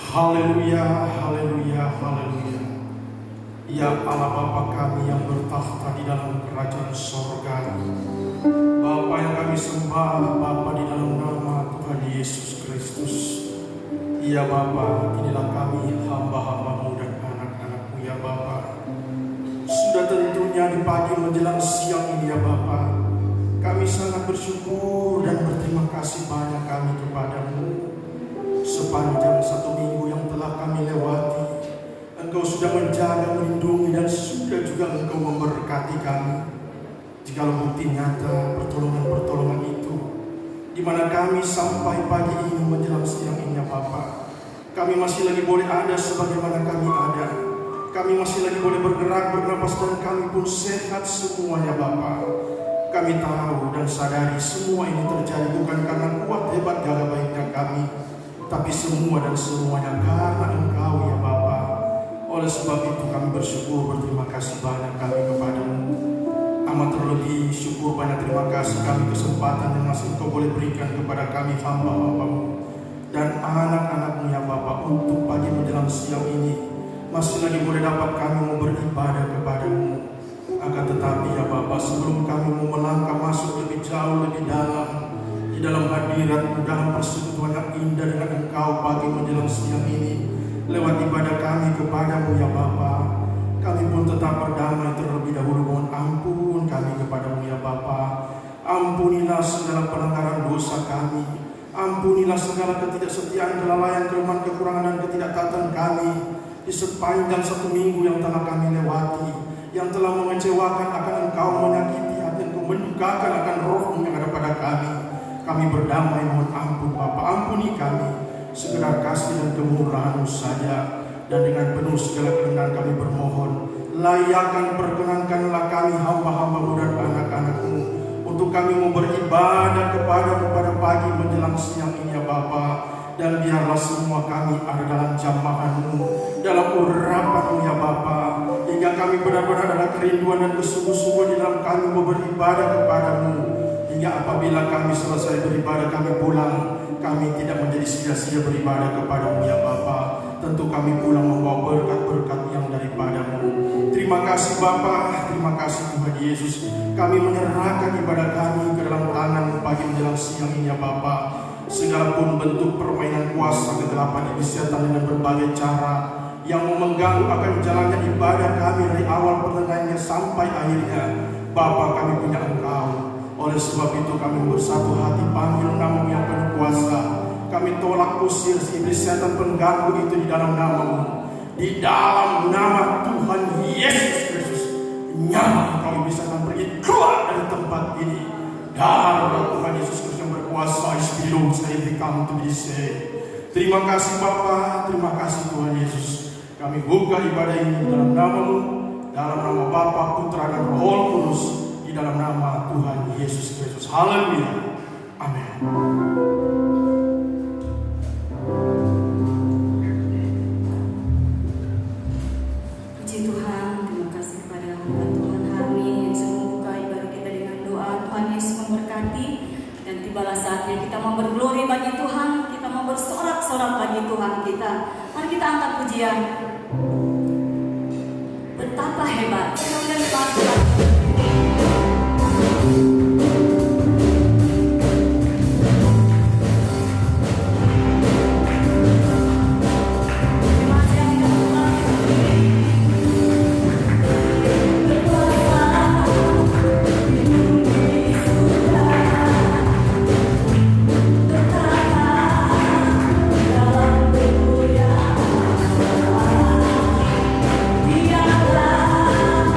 Haleluya, haleluya, haleluya. Ya Allah Bapa kami yang bertakhta di dalam kerajaan sorga, Bapa yang kami sembah, Bapa di dalam nama Tuhan Yesus Kristus. Ya Bapa, inilah kami hamba-hambamu dan anak-anakmu ya Bapa. Sudah tentunya di pagi menjelang siang ini ya Bapa, kami sangat bersyukur dan berterima kasih banyak kami kepadamu. Sepanjang satu minggu yang telah kami lewati, Engkau sudah menjaga, melindungi, dan sudah juga Engkau memberkati kami. Jikalau bukti nyata pertolongan-pertolongan itu, di mana kami sampai pagi ini menjelang siang ini ya Bapa, kami masih lagi boleh ada sebagaimana kami ada. Kami masih lagi boleh bergerak, bernapas, dan kami pun sehat semuanya Bapa. Kami tahu dan sadari semua ini terjadi bukan karena kuat hebat gagah baiknya kami, tapi semua dan semuanya karena Engkau ya Bapa. Oleh sebab itu kami bersyukur, berterima kasih banyak kami kepadamu. Amat terlebih syukur banyak terima kasih kami kesempatan yang masih Engkau boleh berikan kepada kami hamba-hambamu dan anak-anakmu ya Bapa, untuk pagi menjelang siang ini masih lagi boleh dapat kami mau beribadah kepadamu. Akan tetapi ya Bapa, sebelum kami mau melangkah masuk lebih jauh, lebih dalam di dalam hadirat-Mu, dalam persekutuan yang indah dengan Engkau pagi menjelang siang ini, lewat ibadah kami kepadamu ya Bapa, kami pun tetap berdamai terlebih dahulu. Mohon ampun kami kepadamu ya Bapa. Ampunilah segala pelanggaran dosa kami, ampunilah segala ketidaksetiaan, kelalaian, kelemahan, kekurangan, dan ketidaktaatan kami di sepanjang satu minggu yang telah kami lewati, yang telah mengecewakan akan Engkau, menyakiti hati Engkau, mendukakan akan roh-Mu yang ada pada kami. Kami berdamai, mohon ampun Bapa, ampuni kami. Sekedar kasih dan kemurahan-Mu saja, dan dengan penuh segala kerendahan kami bermohon, layakkan perkenankanlah kami hamba-hamba-Mu dan anak-anak-Mu, untuk kami mau beribadah kepada-Mu pada pagi menjelang siang ini ya Bapa. Dan biarlah semua kami ada dalam jamahan-Mu, dalam urapan-Mu ya Bapa, hingga kami benar-benar ada kerinduan dan kesungguh-sungguhan di dalam kami mau beribadah kepada-Mu. Hingga apabila kami selesai beribadah, kami pulang, kami tidak menjadi sia-sia beribadah kepada-Mu ya Bapa. Tentu kami pulang membawa berkat-berkat yang daripada-Mu. Terima kasih Bapa, terima kasih Tuhan Yesus. Kami menyerahkan ibadah kami ke dalam tangan-Mu pagi menjelang siang ini ya Bapa. Segala pun bentuk permainan kuasa kegelapan iblis setan dengan berbagai cara yang mengganggu akan jalannya ibadah kami dari awal pertengahannya sampai akhirnya, Bapa, kami punya Engkau. Oleh sebab itu kami bersatu hati panggil nama-Mu yang penuh kuasa. Kami tolak usir si iblis setan pengganggu itu di dalam nama-Mu. Di dalam nama Tuhan Yesus Kristus, nyawa kau iblis setan pergi keluar dari tempat ini. Darah Tuhan Yesus Kristus yang berkuasa is belong saya become to be saved. Terima kasih Bapa, terima kasih Tuhan Yesus. Kami buka ibadah ini dalam nama-Mu, dalam nama Bapa, Putra, dan Roh Kudus, di dalam nama Tuhan Yesus Kristus. Haleluya. Amin. Puji Tuhan, terima kasih kepada hamba Tuhan Harni yang sudah membuka ibadah kita dengan doa. Tuhan Yesus memberkati, dan tibalah saatnya kita mau berglori bagi Tuhan, kita mau bersorak-sorak bagi Tuhan kita. Mari kita angkat pujian. Betapa hebat, kemudian pelan-pelan. Biarlah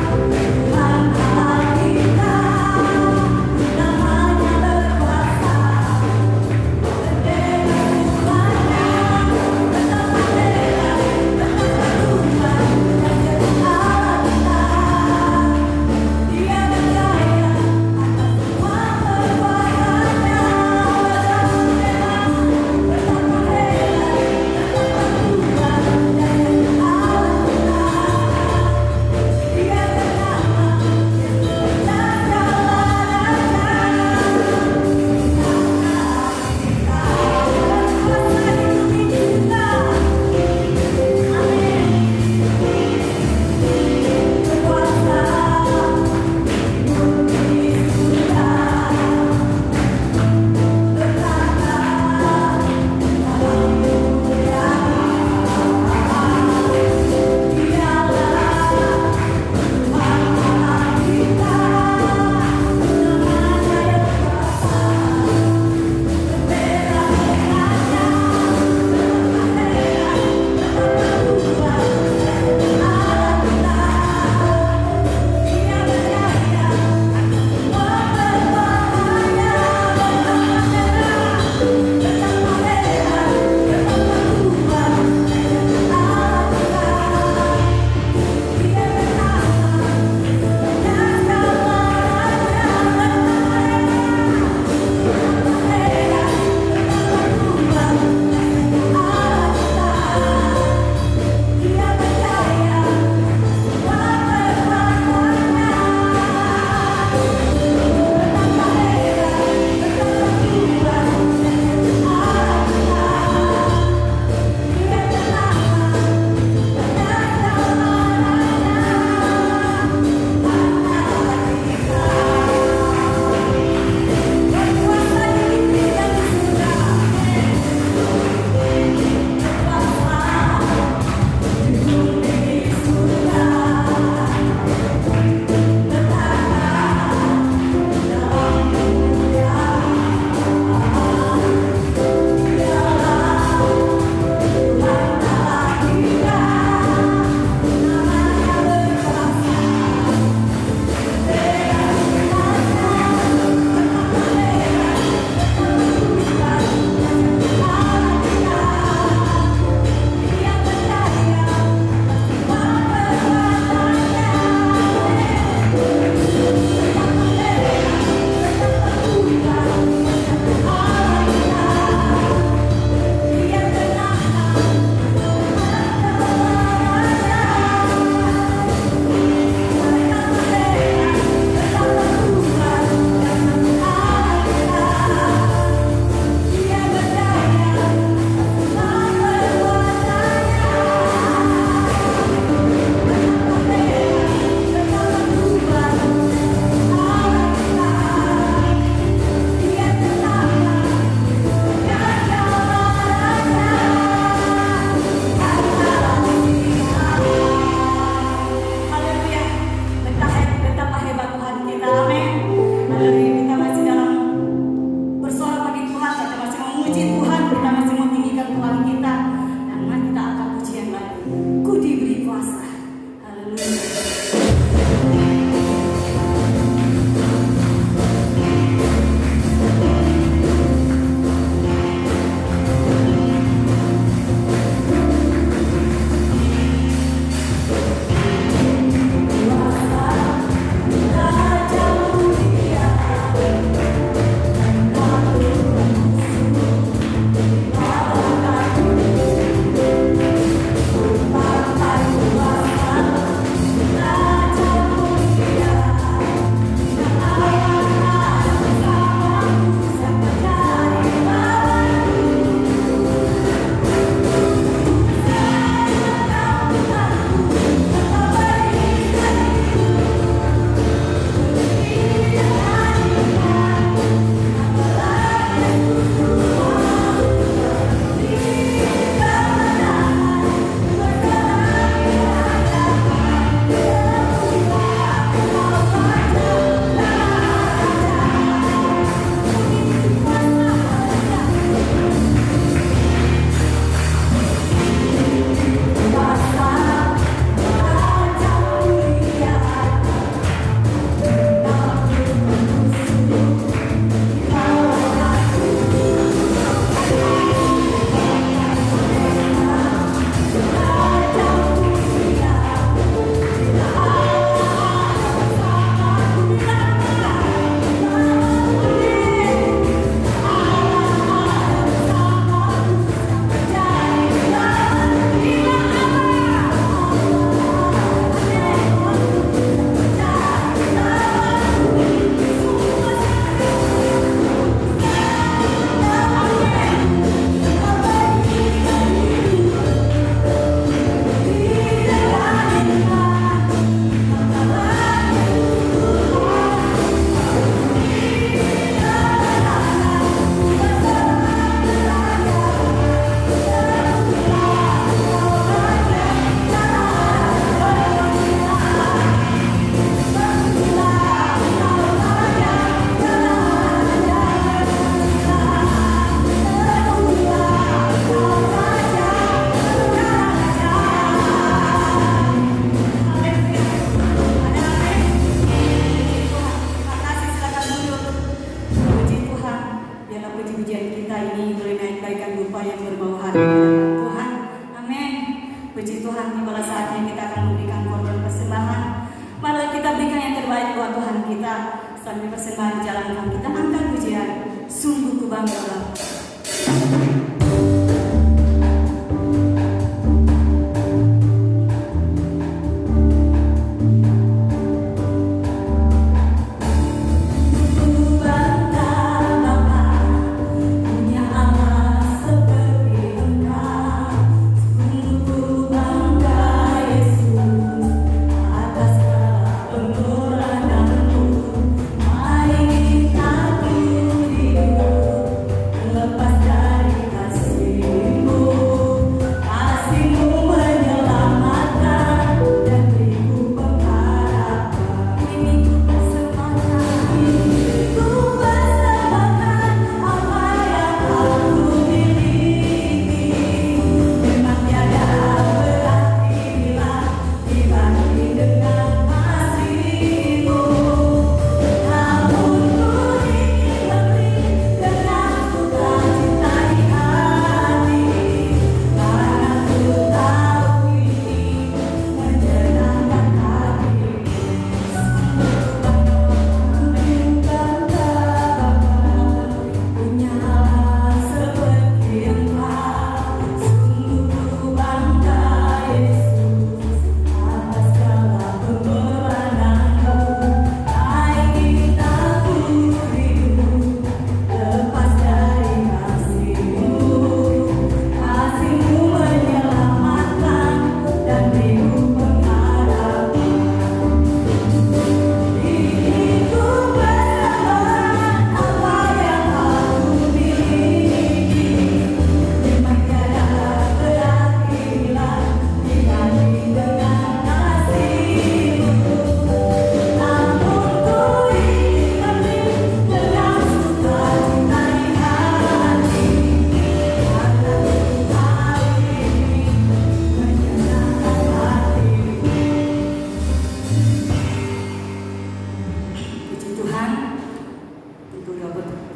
persembahan jalankan kita angkat pujian. Sungguh ku bangga.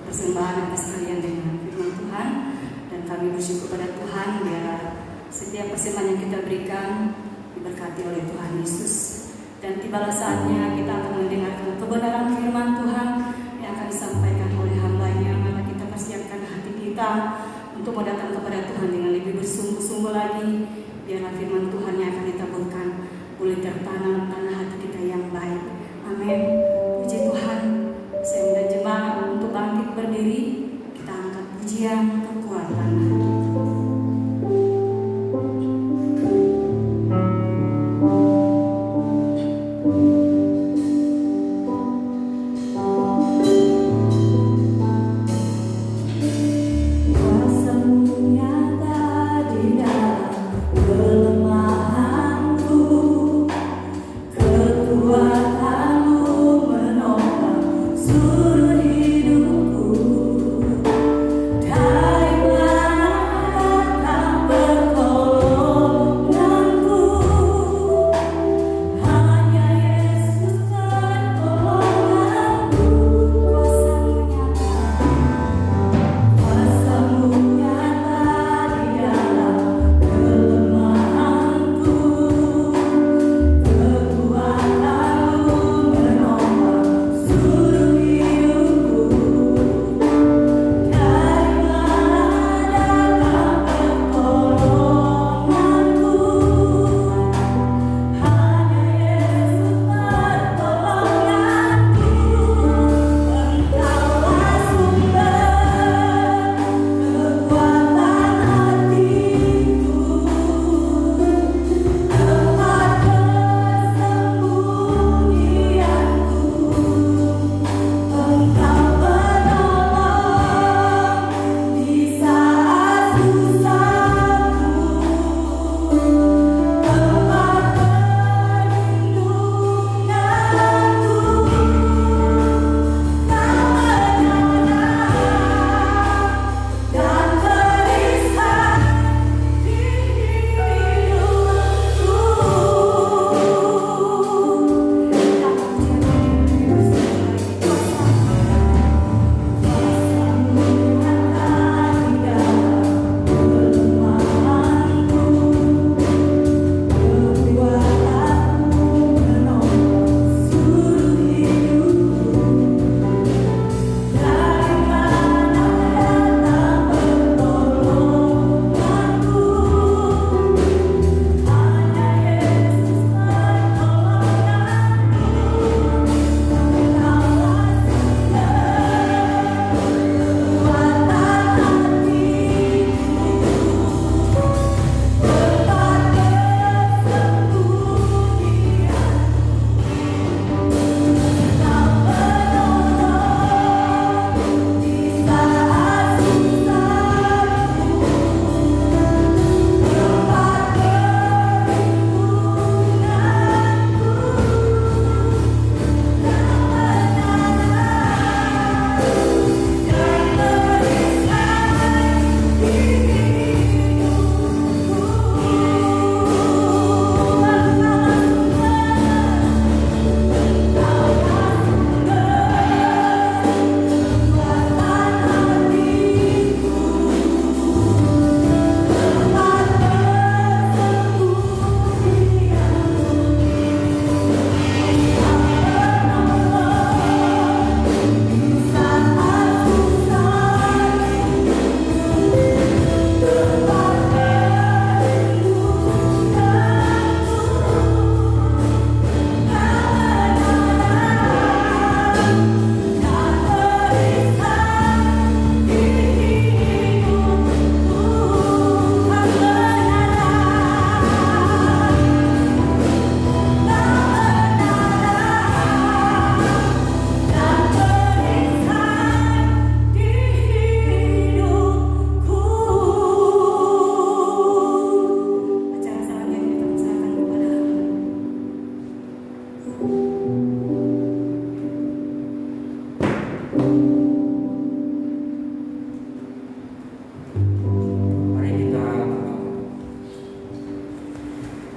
Persembahan atas kalian dengan firman Tuhan, dan kami bersyukur pada Tuhan biar setiap persembahan yang kita berikan diberkati oleh Tuhan Yesus. Dan tibalah saatnya kita akan mendengarkan kebenaran firman Tuhan yang akan disampaikan oleh hamba-Nya. Maka kita persiapkan hati kita untuk mendatang kepada Tuhan dengan lebih bersungguh-sungguh lagi, biarlah firman Tuhan yang akan ditaburkan boleh tertanam tanah hati kita yang baik. Amin. Puji Tuhan. Saya undang jemaat untuk bangkit berdiri. Kita angkat pujian kekuatan hati.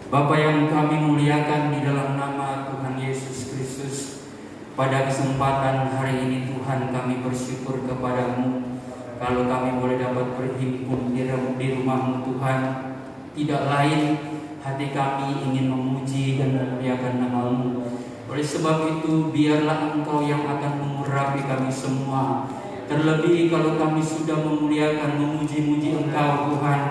Bapa yang kami muliakan di dalam nama Tuhan Yesus Kristus, pada kesempatan hari ini Tuhan kami bersyukur kepadamu kalau kami boleh dapat berhimpun di rumah-Mu Tuhan. Tidak lain hati kami ingin memuji dan memuliakan nama-Mu. Oleh sebab itu biarlah Engkau yang akan mengurapi kami semua. Terlebih kalau kami sudah memuliakan, memuji-muji Engkau Tuhan,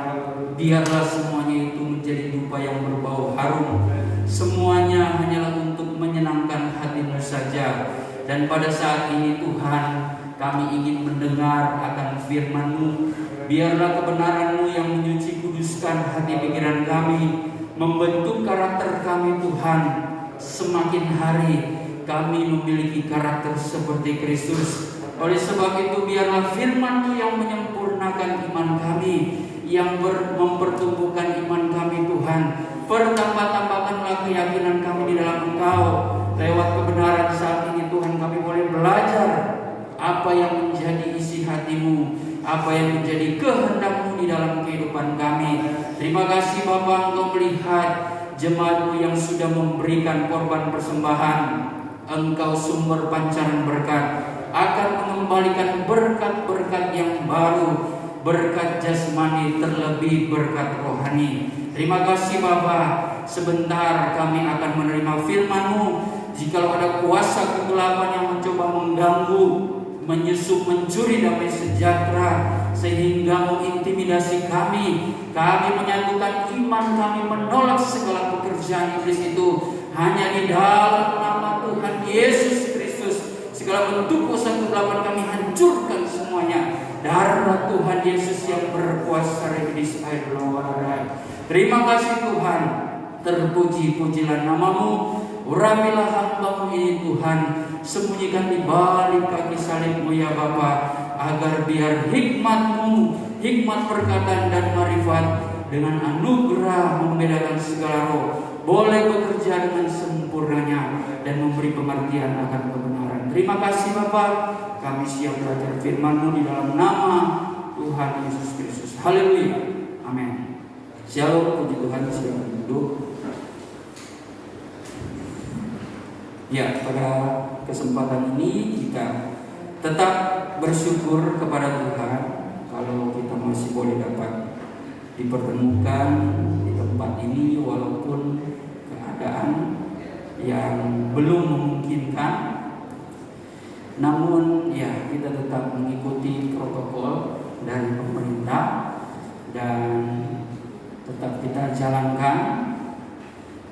biarlah semuanya itu menjadi dupa yang berbau harum. Semuanya hanyalah untuk menyenangkan hati-Mu saja. Dan pada saat ini Tuhan, kami ingin mendengar akan firman-Mu. Biarlah kebenaran-Mu yang menyuci kuduskan hati pikiran kami, membentuk karakter kami Tuhan. Semakin hari kami memiliki karakter seperti Kristus. Oleh sebab itu biarlah firman-Mu yang menyempurnakan iman kami, yang mempertumbuhkan iman kami Tuhan. Pertambah-tambahkanlah keyakinan kami di dalam Engkau. Lewat kebenaran saat ini Tuhan kami boleh belajar apa yang menjadi isi hati-Mu, apa yang menjadi kehendak-Mu di dalam kehidupan kami. Terima kasih Bapa, Engkau melihat jemaat-Mu yang sudah memberikan korban persembahan. Engkau sumber pancaran berkat, akan mengembalikan berkat-berkat yang baru, berkat jasmani terlebih berkat rohani. Terima kasih Bapa. Sebentar kami akan menerima firman-Mu. Jikalau ada kuasa kegelapan yang mencoba mengganggu, menyusup, mencuri damai sejahtera sehingga mengintimidasi kami menyatukan iman kami, menolak segala pekerjaan iblis itu. Hanya di dalam nama Tuhan Yesus Kristus, segala bentuk kuasa kegelapan kami hancurkan semuanya. Darah Tuhan Yesus yang berkuasa rebis air lawarai. Terima kasih Tuhan. Terpuji-pujilah nama-Mu. Urapilah hamba-Mu ini Tuhan. Sembunyikan di balik kaki salib-Mu ya Bapa, agar biar hikmat-Mu, hikmat perkataan dan marifat dengan anugerah membedakan segala roh, boleh bekerja dengan sempurnanya dan memberi pengertian akan kebenaran. Terima kasih Bapa. Kami siap belajar firman-Mu di dalam nama Tuhan Yesus Kristus. Haleluya. Amin. Shalom, puji Tuhan. Silakan duduk. Ya, pada kesempatan ini kita tetap bersyukur kepada Tuhan kalau kita masih boleh dapat dipertemukan di tempat ini walaupun keadaan yang belum memungkinkan. Namun ya kita tetap mengikuti protokol dari pemerintah dan tetap kita jalankan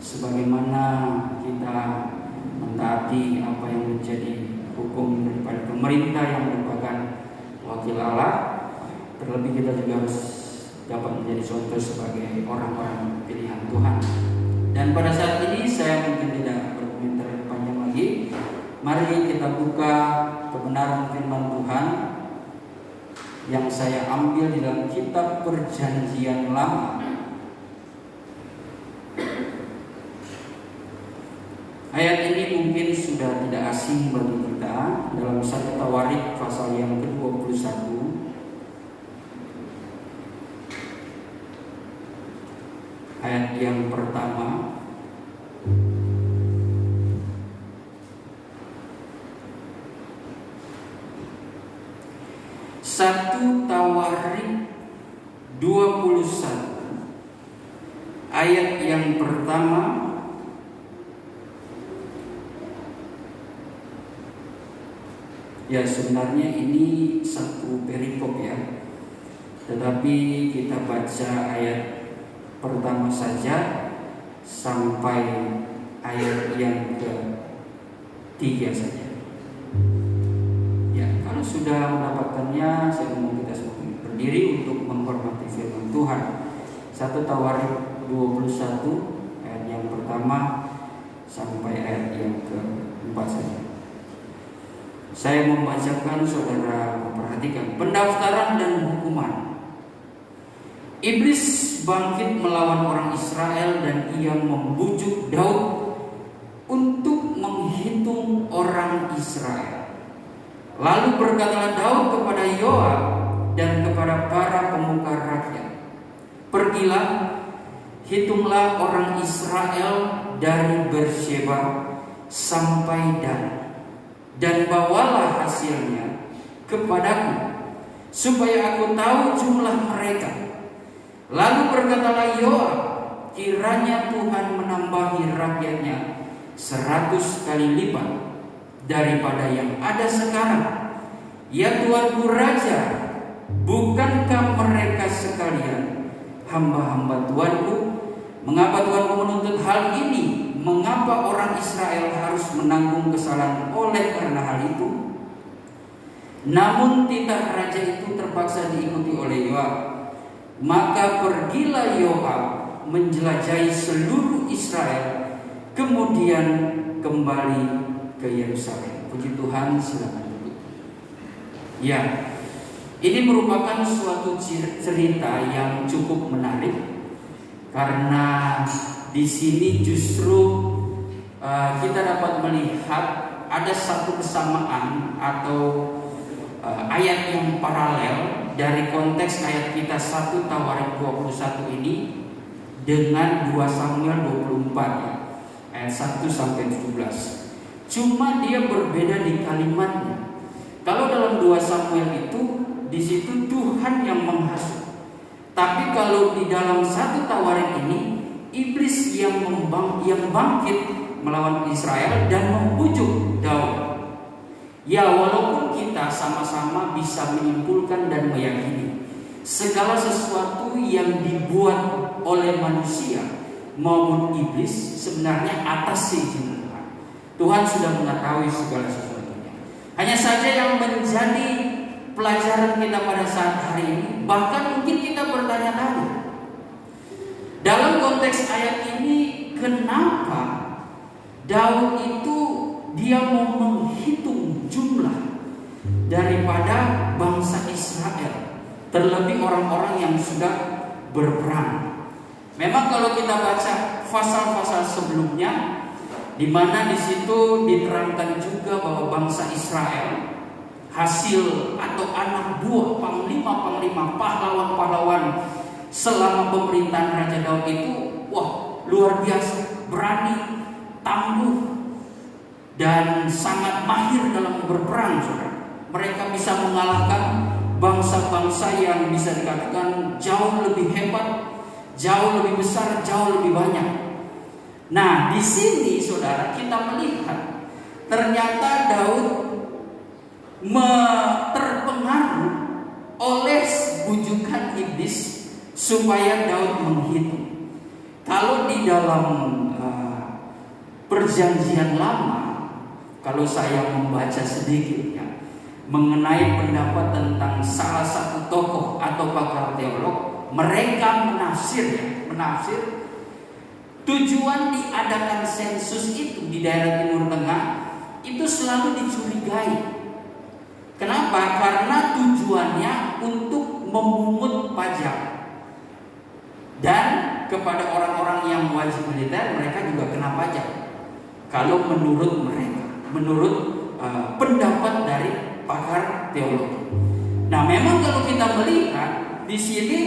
sebagaimana kita mentaati apa yang menjadi hukum daripada pemerintah yang merupakan wakil Allah. Terlebih kita juga harus dapat menjadi contoh sebagai orang-orang pilihan Tuhan. Dan pada saat ini saya mungkin tidak berkomentar panjang lagi. Mari kita buka kebenaran firman Tuhan yang saya ambil di dalam kitab Perjanjian Lama. Ayat ini mungkin sudah tidak asing bagi kita dalam 1 Tawarik pasal yang ke-21. Ayat yang pertama. Satu Tawarik 21 ayat yang pertama. Ya sebenarnya ini satu perikop ya, tetapi kita baca ayat pertama saja sampai ayat yang ke-3 saja. Ya kalau sudah mendapatkannya, saya mohon kita semua berdiri untuk menghormati firman Tuhan. 1 Tawarik 21 ayat yang pertama sampai ayat yang ke-4 saja. Saya membacakan, saudara memperhatikan. Pendaftaran dan hukuman. Iblis bangkit melawan orang Israel dan ia membujuk Daud untuk menghitung orang Israel. Lalu berkatalah Daud kepada Yoab dan kepada para pemuka rakyat, "Pergilah, hitunglah orang Israel dari Beersheba sampai dan bawalah hasilnya kepadaku, supaya aku tahu jumlah mereka. Lalu berkatalah Yoab, kiranya Tuhan menambahi rakyatnya 100 kali lipat daripada yang ada sekarang. Ya Tuanku Raja, bukankah mereka sekalian hamba-hamba Tuanku? Mengapa Tuanku menuntut hal ini? Mengapa orang Israel harus menanggung kesalahan oleh karena hal itu? Namun titah raja itu terpaksa diikuti oleh Yoab. Maka pergilah Yoab menjelajahi seluruh Israel, kemudian kembali ke Yerusalem. Puji Tuhan, silakan duduk. Ya, ini merupakan suatu cerita yang cukup menarik, karena di sini justru kita dapat melihat ada satu kesamaan atau ayat yang paralel dari konteks ayat kita 1 Tawarik 21 ini dengan 2 Samuel 24 ayat 1 sampai 17. Cuma dia berbeda di kalimatnya. Kalau dalam 2 Samuel itu di situ Tuhan yang menghasut. Tapi kalau di dalam 1 Tawarik ini iblis yang bangkit melawan Israel dan membujuk Daud. Ya, walaupun kita sama-sama bisa menyimpulkan dan meyakini segala sesuatu yang dibuat oleh manusia maupun iblis sebenarnya atas seizin Tuhan. Tuhan sudah mengetahui segala sesuatunya. Hanya saja yang menjadi pelajaran kita pada saat hari ini, bahkan mungkin kita bertanya-tanya, dalam konteks ayat ini, kenapa Daud itu dia mau menghitung jumlah daripada bangsa Israel, terlebih orang-orang yang sudah berperang. Memang kalau kita baca pasal-pasal sebelumnya, di mana di situ diterangkan juga bahwa bangsa Israel hasil atau anak buah panglima-panglima, pahlawan-pahlawan selama pemerintahan Raja Daud itu, wah, luar biasa, berani, tangguh, dan sangat mahir dalam berperang, saudara. Mereka bisa mengalahkan bangsa-bangsa yang bisa dikatakan jauh lebih hebat, jauh lebih besar, jauh lebih banyak. Nah, di sini saudara kita melihat ternyata Daud terpengaruh oleh bujukan iblis supaya Daud menghitung. Kalau di dalam perjanjian lama, kalau saya membaca sedikitnya mengenai pendapat tentang salah satu tokoh atau pakar teolog, mereka menafsir tujuan diadakan sensus itu di daerah Timur Tengah itu selalu dicurigai. Kenapa? Karena tujuannya untuk memungut pajak. Dan kepada orang-orang yang wajib militer, mereka juga kena pajak. Kalau menurut mereka, menurut pendapat dari pakar teologi. Nah, memang kalau kita melihat di sini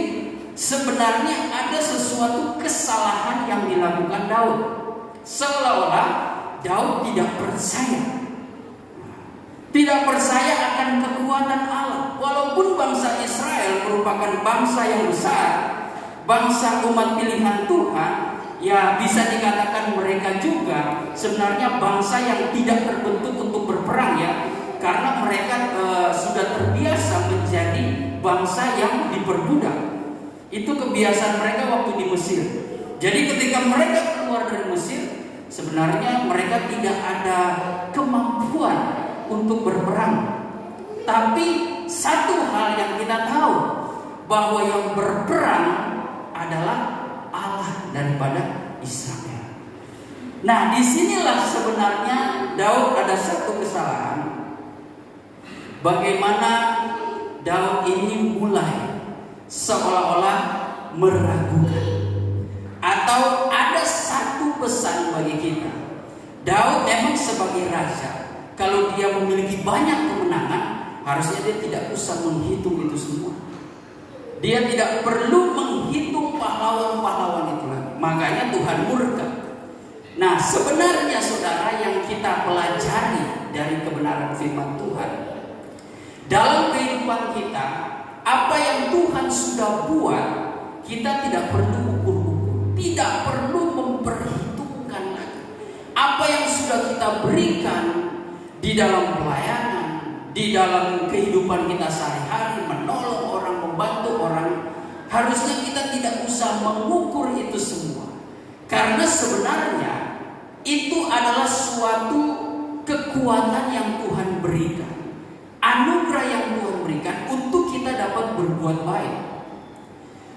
sebenarnya ada sesuatu kesalahan yang dilakukan Daud. Seolah-olah Daud tidak percaya akan kekuatan Allah. Walaupun bangsa Israel merupakan bangsa yang besar, bangsa umat pilihan Tuhan, ya bisa dikatakan mereka juga sebenarnya bangsa yang tidak terbentuk untuk berperang, ya, karena mereka sudah terbiasa menjadi bangsa yang diperbudak. Itu kebiasaan mereka waktu di Mesir. Jadi ketika mereka keluar dari Mesir, sebenarnya mereka tidak ada kemampuan untuk berperang. Tapi satu hal yang kita tahu, bahwa yang berperang adalah Allah daripada Israel. Nah, disinilah sebenarnya Daud ada satu kesalahan. Bagaimana Daud ini mulai seolah-olah meragukan. Atau ada satu pesan bagi kita. Daud memang sebagai raja, kalau dia memiliki banyak kemenangan, harusnya dia tidak usah menghitung itu semua. Dia tidak perlu menghitung pahlawan-pahlawan itu lagi. Nah, sebenarnya saudara, yang kita pelajari dari kebenaran firman Tuhan dalam kehidupan kita, apa yang Tuhan sudah buat, kita tidak perlu ukur-ukur, tidak perlu memperhitungkan lagi. Apa yang sudah kita berikan di dalam pelayanan, di dalam kehidupan kita sehari-hari, menolong orang, membantu orang, harusnya kita tidak usah mengukur itu semua. Karena sebenarnya itu adalah suatu kekuatan yang Tuhan berikan, anugerah yang Tuhan berikan untuk kita dapat berbuat baik.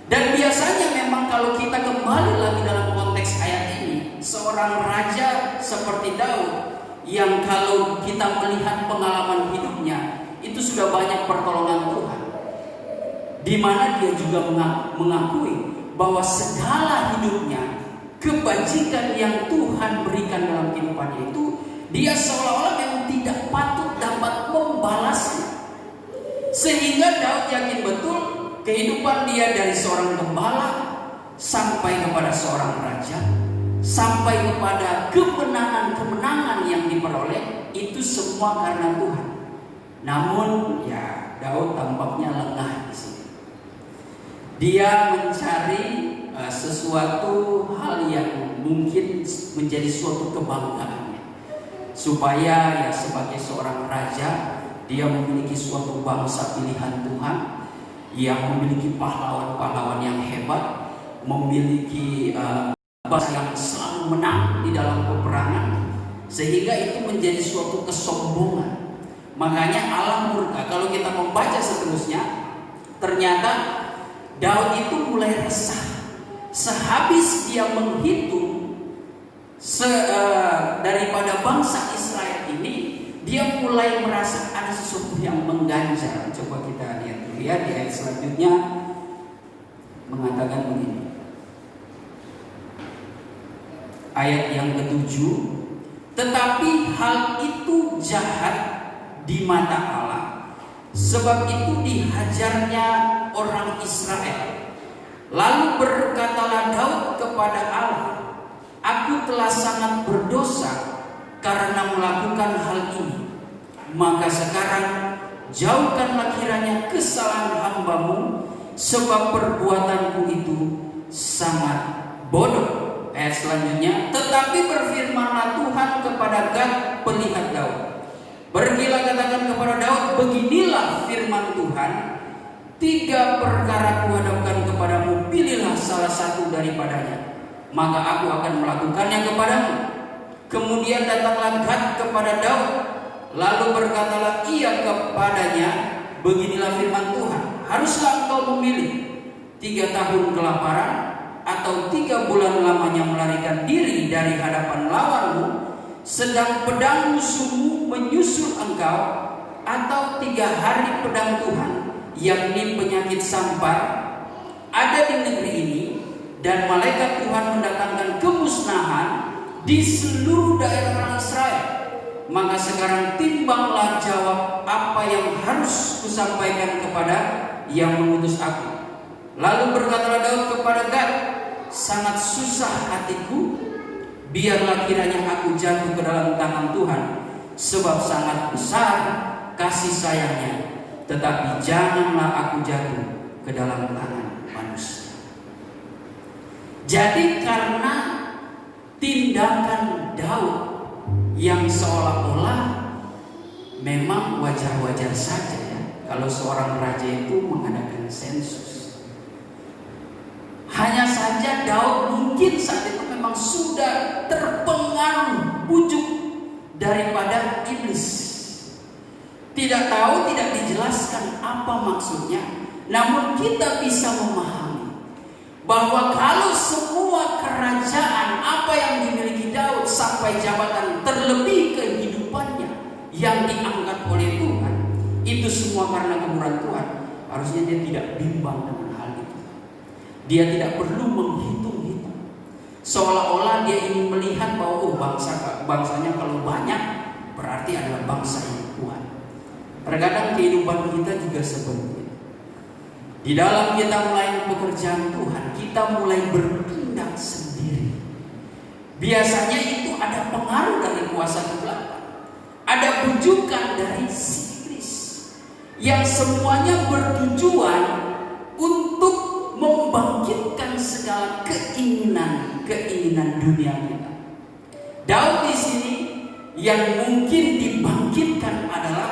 Dan biasanya memang kalau kita kembali lagi dalam konteks ayat ini, seorang raja seperti Daud, yang kalau kita melihat pengalaman hidupnya, itu sudah banyak pertolongan Tuhan, di mana dia juga mengakui bahwa segala hidupnya, kebajikan yang Tuhan berikan dalam kehidupannya itu, dia seolah-olah memang tidak patut dapat membalasnya. Sehingga Daud yakin betul kehidupan dia dari seorang gembala sampai kepada seorang raja, sampai kepada kemenangan-kemenangan yang diperoleh, itu semua karena Tuhan. Namun ya, Daud tampaknya lengah di sini. Dia mencari sesuatu hal yang mungkin menjadi suatu kebanggaannya, supaya ya sebagai seorang raja dia memiliki suatu bangsa pilihan Tuhan yang memiliki pahlawan-pahlawan yang hebat, memiliki bangsa yang selalu menang di dalam peperangan, sehingga itu menjadi suatu kesombongan. Makanya Allah murka. Kalau kita membaca seterusnya, ternyata Daud itu mulai resah. Sehabis dia menghitung daripada bangsa Israel ini, dia mulai merasa ada sesuatu yang mengganjal. Coba kita lihat dulu ya, di ayat selanjutnya mengatakan begini. Ayat yang ke-7, tetapi hal itu jahat di mata Allah, sebab itu dihajarnya orang Israel. Lalu berkatalah Daud kepada Allah, aku telah sangat berdosa karena melakukan hal ini. Maka sekarang jauhkanlah kiranya kesalahan hamba-Mu, sebab perbuatanku itu sangat bodoh. Ayat selanjutnya, tetapi berfirmanlah Tuhan kepada Gad pelihat Daud, pergilah katakan kepada Daud, beginilah firman Tuhan, 3 perkara kuhadapkan kepadamu, pilihlah salah satu daripadanya, maka aku akan melakukannya kepadamu. Kemudian datanglah Gad kepada Daud, lalu berkatalah ia kepadanya, beginilah firman Tuhan, haruslah engkau memilih 3 tahun kelaparan atau 3 bulan lamanya melarikan diri dari hadapan lawanmu, sedang pedang musuhmu menyusul engkau, atau 3 hari pedang Tuhan, yakni penyakit sampar, ada di negeri ini, dan malaikat Tuhan mendatangkan kemusnahan di seluruh daerah orang Israel. Maka sekarang timbanglah jawab apa yang harus kusampaikan kepada yang mengutus aku. Lalu berkatalah Daud kepada Gad, sangat susah hatiku, biarlah kiranya aku jatuh ke dalam tangan Tuhan, sebab sangat besar kasih sayangnya, tetapi janganlah aku jatuh ke dalam tangan manusia. Jadi karena tindakan Daud yang seolah-olah memang wajar-wajar saja ya, kalau seorang raja itu mengadakan sensus. Hanya saja Daud mungkin saat itu memang sudah terpengaruh bujuk daripada iblis. Tidak tahu, tidak dijelaskan apa maksudnya. Namun kita bisa memahami bahwa kalau semua kerajaan apa yang dimiliki Daud sampai jabatan terlebih kehidupannya yang diangkat oleh Tuhan, itu semua karena kemurahan Tuhan, harusnya dia tidak bimbang dengan hal itu. Dia tidak perlu menghitung-hitung, seolah-olah dia ingin melihat bahwa bangsanya kalau banyak berarti adalah bangsa yang kuat. Terkadang kehidupan kita juga seperti itu. Di dalam kita melayani pekerjaan Tuhan, kita mulai bertindak sendiri. Biasanya itu ada pengaruh dari kuasa kegelapan, ada bujukan dari si iblis, yang semuanya bertujuan untuk membangkitkan segala keinginan dunia kita. Daud di sini yang mungkin dibangkitkan adalah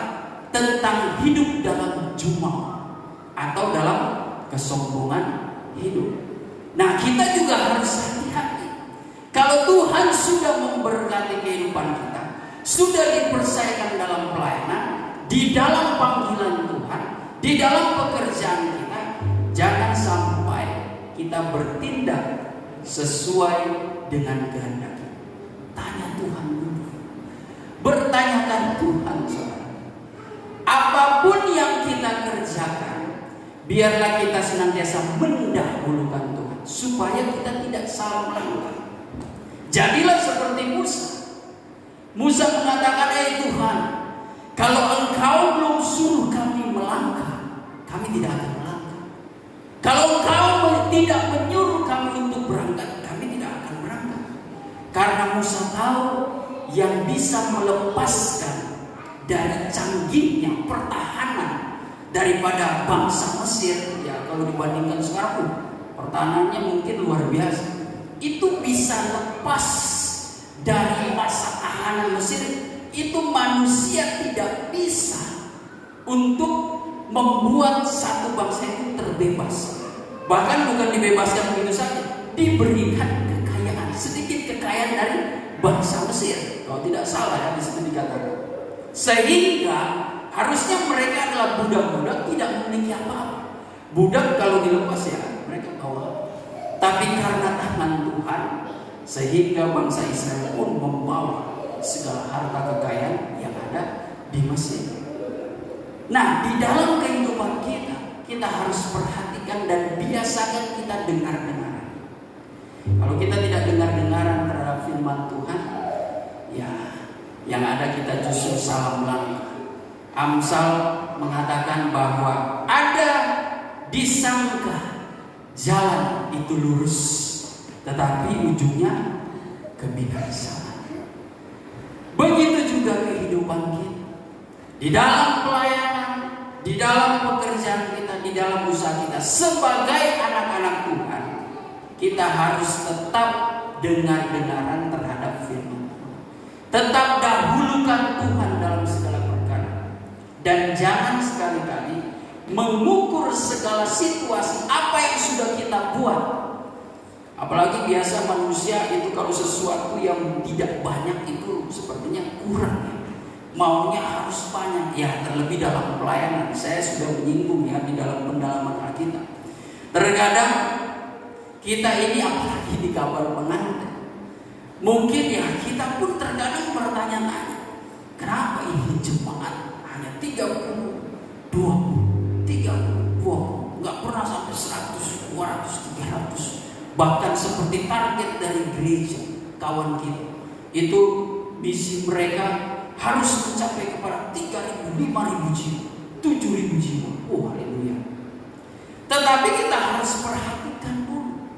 tentang hidup dalam jumawa atau dalam kesombongan hidup. Nah, kita juga harus hati-hati. Kalau Tuhan sudah memberkati kehidupan kita, sudah dipercayakan dalam pelayanan, di dalam panggilan Tuhan, di dalam pekerjaan kita, jangan sampai kita bertindak sesuai dengan kehendak kita. Tanya Tuhan dulu. Bertanyakan Tuhan, saudara. Apapun yang kita kerjakan, biarlah kita senantiasa mendahulukan Tuhan, supaya kita tidak salah melangkah. Jadilah seperti Musa. Musa mengatakan, Tuhan, kalau Engkau belum suruh kami melangkah, kami tidak akan melangkah. Kalau Engkau tidak menyuruh kami untuk berangkat, kami tidak akan berangkat. Karena Musa tahu yang bisa melepaskan dari canggihnya pertahanan daripada bangsa Mesir, ya kalau dibandingkan sekarang, pertahanannya mungkin luar biasa. Itu bisa lepas dari masa tahanan Mesir. Itu manusia tidak bisa untuk membuat satu bangsa itu terbebas. Bahkan bukan dibebaskan begitu saja, diberikan kekayaan, sedikit kekayaan dari bangsa Mesir. Kalau tidak salah ya di situ dikatakan. Sehingga harusnya mereka adalah budak-budak tidak memiliki apa-apa. Budak kalau dilepas ya mereka bawa. Tapi karena tangan Tuhan, sehingga bangsa Israel pun membawa segala harta kekayaan yang ada di Mesir. Nah, di dalam kehidupan kita harus perhatikan dan biasakan kita dengar-dengaran. Kalau kita tidak dengar-dengaran terhadap firman Tuhan, ya yang ada kita justru salah melangkah. Amsal mengatakan bahwa ada disangka jalan itu lurus, tetapi ujungnya kebinasaan. Begitu juga kehidupan kita. Di dalam pelayanan, di dalam pekerjaan kita, di dalam usaha kita, sebagai anak-anak Tuhan, kita harus tetap dengar-dengaran terhadap firman Tuhan. Tetap dahulukan Tuhan dalam segala perkara. Dan jangan sekali-kali mengukur segala situasi apa yang sudah kita buat. Apalagi biasa manusia itu kalau sesuatu yang tidak banyak itu sepertinya kurang ya. Maunya harus banyak ya, terlebih dalam pelayanan. Saya sudah menyinggung ya di dalam pendalaman Alkitab. Terkadang kita ini apalagi di kabar pengantin, mungkin ya kita pun terkadang bertanya-tanya, kenapa ini jemaat hanya 30, 20, 30, 20, nggak pernah sampai 100, 200, 300. Bahkan seperti target dari gereja kawan kita, itu misi mereka harus mencapai kepada 3.000, 5.000 jiwa, 7.000 jiwa. Oh haleluya. Tetapi kita harus perhatikan dulu,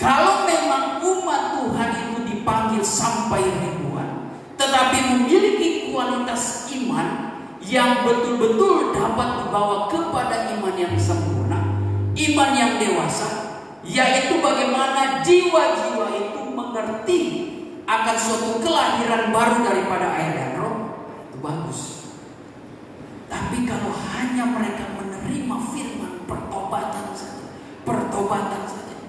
kalau memang umat Tuhan itu dipanggil sampai ribuan, tetapi memiliki kualitas iman yang betul-betul dapat dibawa kepada iman yang sempurna, iman yang dewasa, yaitu bagaimana jiwa-jiwa itu mengerti akan suatu kelahiran baru daripada air dan roh, itu bagus. Tapi kalau hanya mereka menerima firman pertobatan saja,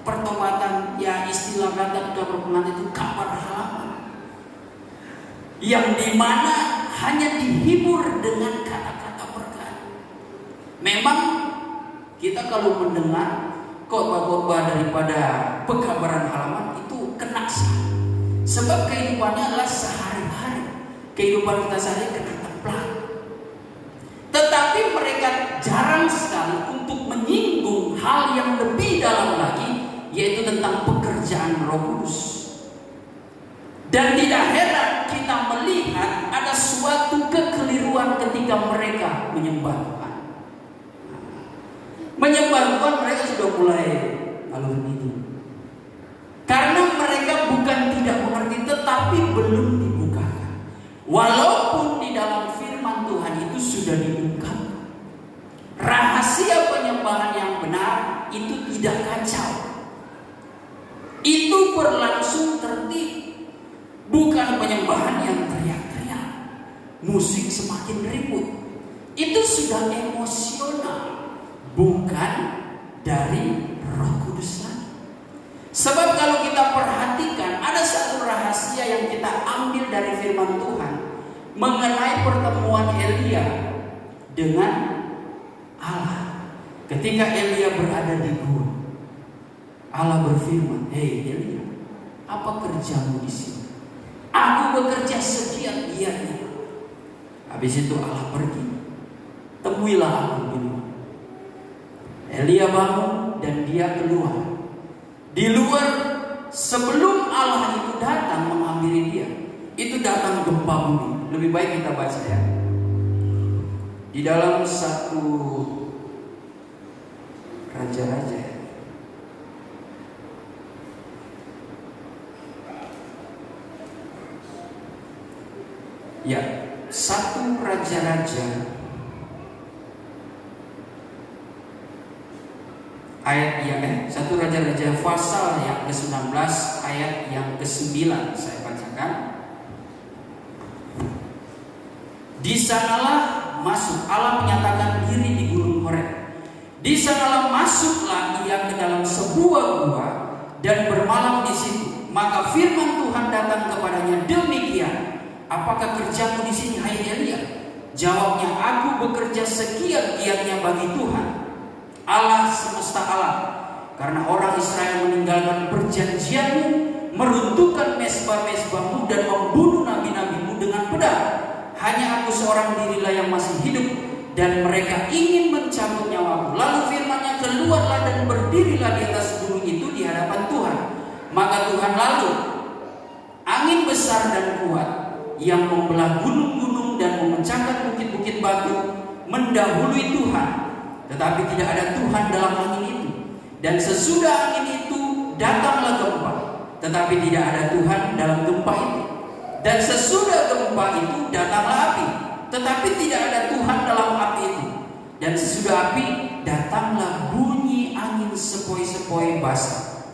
pertobatan ya istilah kata kabar pengantin itu kabar halaman, yang dimana hanya dihibur dengan kata-kata berkat. Memang kita kalau mendengar khotbah-khotbah daripada pekabaran halaman itu kena sih. Sebab kehidupannya adalah sehari-hari, kehidupan kita sehari kena template. Tetapi mereka jarang sekali untuk menyinggung hal yang lebih dalam lagi, yaitu tentang pekerjaan Roh Kudus. Dan tidak heran kita melihat ada suatu kekeliruan ketika mereka menyembah Tuhan. Menyembah Tuhan mereka sudah mulai ngalur ngidul. Karena mereka bukan tidak mengerti, tetapi belum berlangsung tertib. Bukan penyembahan yang teriak-teriak, musik semakin ribut. Itu sudah emosional, bukan dari Roh Kudus lagi. Sebab kalau kita perhatikan, ada satu rahasia yang kita ambil dari firman Tuhan mengenai pertemuan Elia dengan Allah. Ketika Elia berada di gua, Allah berfirman, "Hei Elia, apa kerjamu di sini? Aku bekerja segiat-giatnya." Habis itu Allah pergi. "Temuilah aku di luar." Elia bangun dan dia keluar. Di luar, sebelum Allah itu datang menghampiri dia, itu datang gempa bumi. Lebih baik kita baca ya. Di dalam 1 Raja-Raja. Ya, 1 Raja-Raja ayat yang 1 Raja-Raja pasal yang ke-19 ayat yang ke-9 saya bacakan. Di sanalah masuk, Allah menyatakan diri di Gunung Horeb. Di sanalah masuklah ia ke dalam sebuah gua dan bermalam di situ. Maka firman Tuhan datang kepadanya demikian, "Apakah kerjamu di sini, hai Elia?" Jawabnya, "Aku bekerja segiat-giatnya bagi Tuhan, Allah semesta alam. Karena orang Israel meninggalkan perjanjianmu, meruntuhkan mezbah-mezbahmu dan membunuh nabi-nabimu dengan pedang. Hanya aku seorang dirilah yang masih hidup, dan mereka ingin mencabut nyawaku." Lalu firman-Nya, "Keluarlah dan berdirilah di atas gunung itu di hadapan Tuhan." Maka Tuhan lalu angin besar dan kuat yang membelah gunung-gunung dan memecahkan bukit-bukit batu mendahului Tuhan. Tetapi tidak ada Tuhan dalam angin itu. Dan sesudah angin itu datanglah gempa, tetapi tidak ada Tuhan dalam gempa itu. Dan sesudah gempa itu datanglah api, tetapi tidak ada Tuhan dalam api itu. Dan sesudah api datanglah bunyi angin sepoi-sepoi basah.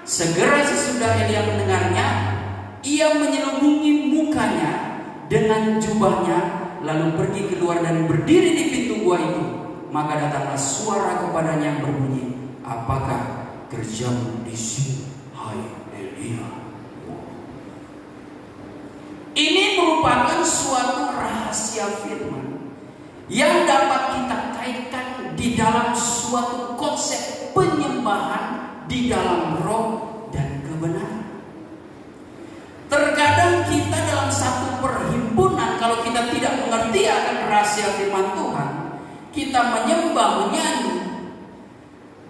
Segera sesudah Elia mendengarnya, ia menyelubungi mukanya dengan jubahnya, lalu pergi keluar dan berdiri di pintu gua itu. Maka datanglah suara kepadanya yang berbunyi, "Apakah kerjamu di sini, hai Elia?" Ini merupakan suatu rahasia firman yang dapat kita kaitkan di dalam suatu konsep penyembahan di dalam roh dan kebenaran. Terkadang kita dalam satu perhimpunan, kalau kita tidak mengerti akan rahasia firman Tuhan, kita menyembah, menyanyi,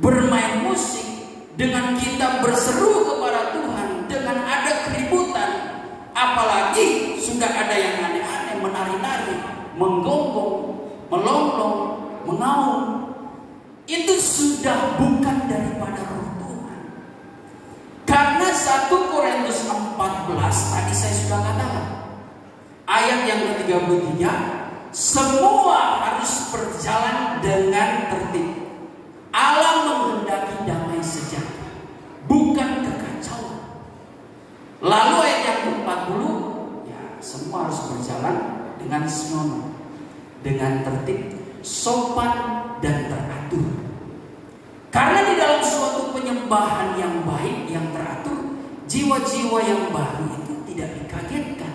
bermain musik, dengan kita berseru kepada Tuhan, dengan ada keributan, apalagi sudah ada yang aneh-aneh, menari-nari, menggonggong, melonglong, mengaum, itu sudah bukan daripada roh Tuhan. Karena 1 Korintus 14 tadi saya sudah katakan, ayat yang ke-33, semua harus berjalan dengan tertib. Allah menghendaki damai sejahtera, bukan kekacauan. Lalu ayat yang ke-40, ya, semua harus berjalan dengan senonoh, dengan tertib, sopan dan teratur. Karena di dalam suatu penyembahan yang baik, yang teratur, jiwa-jiwa yang baru itu tidak dikagetkan,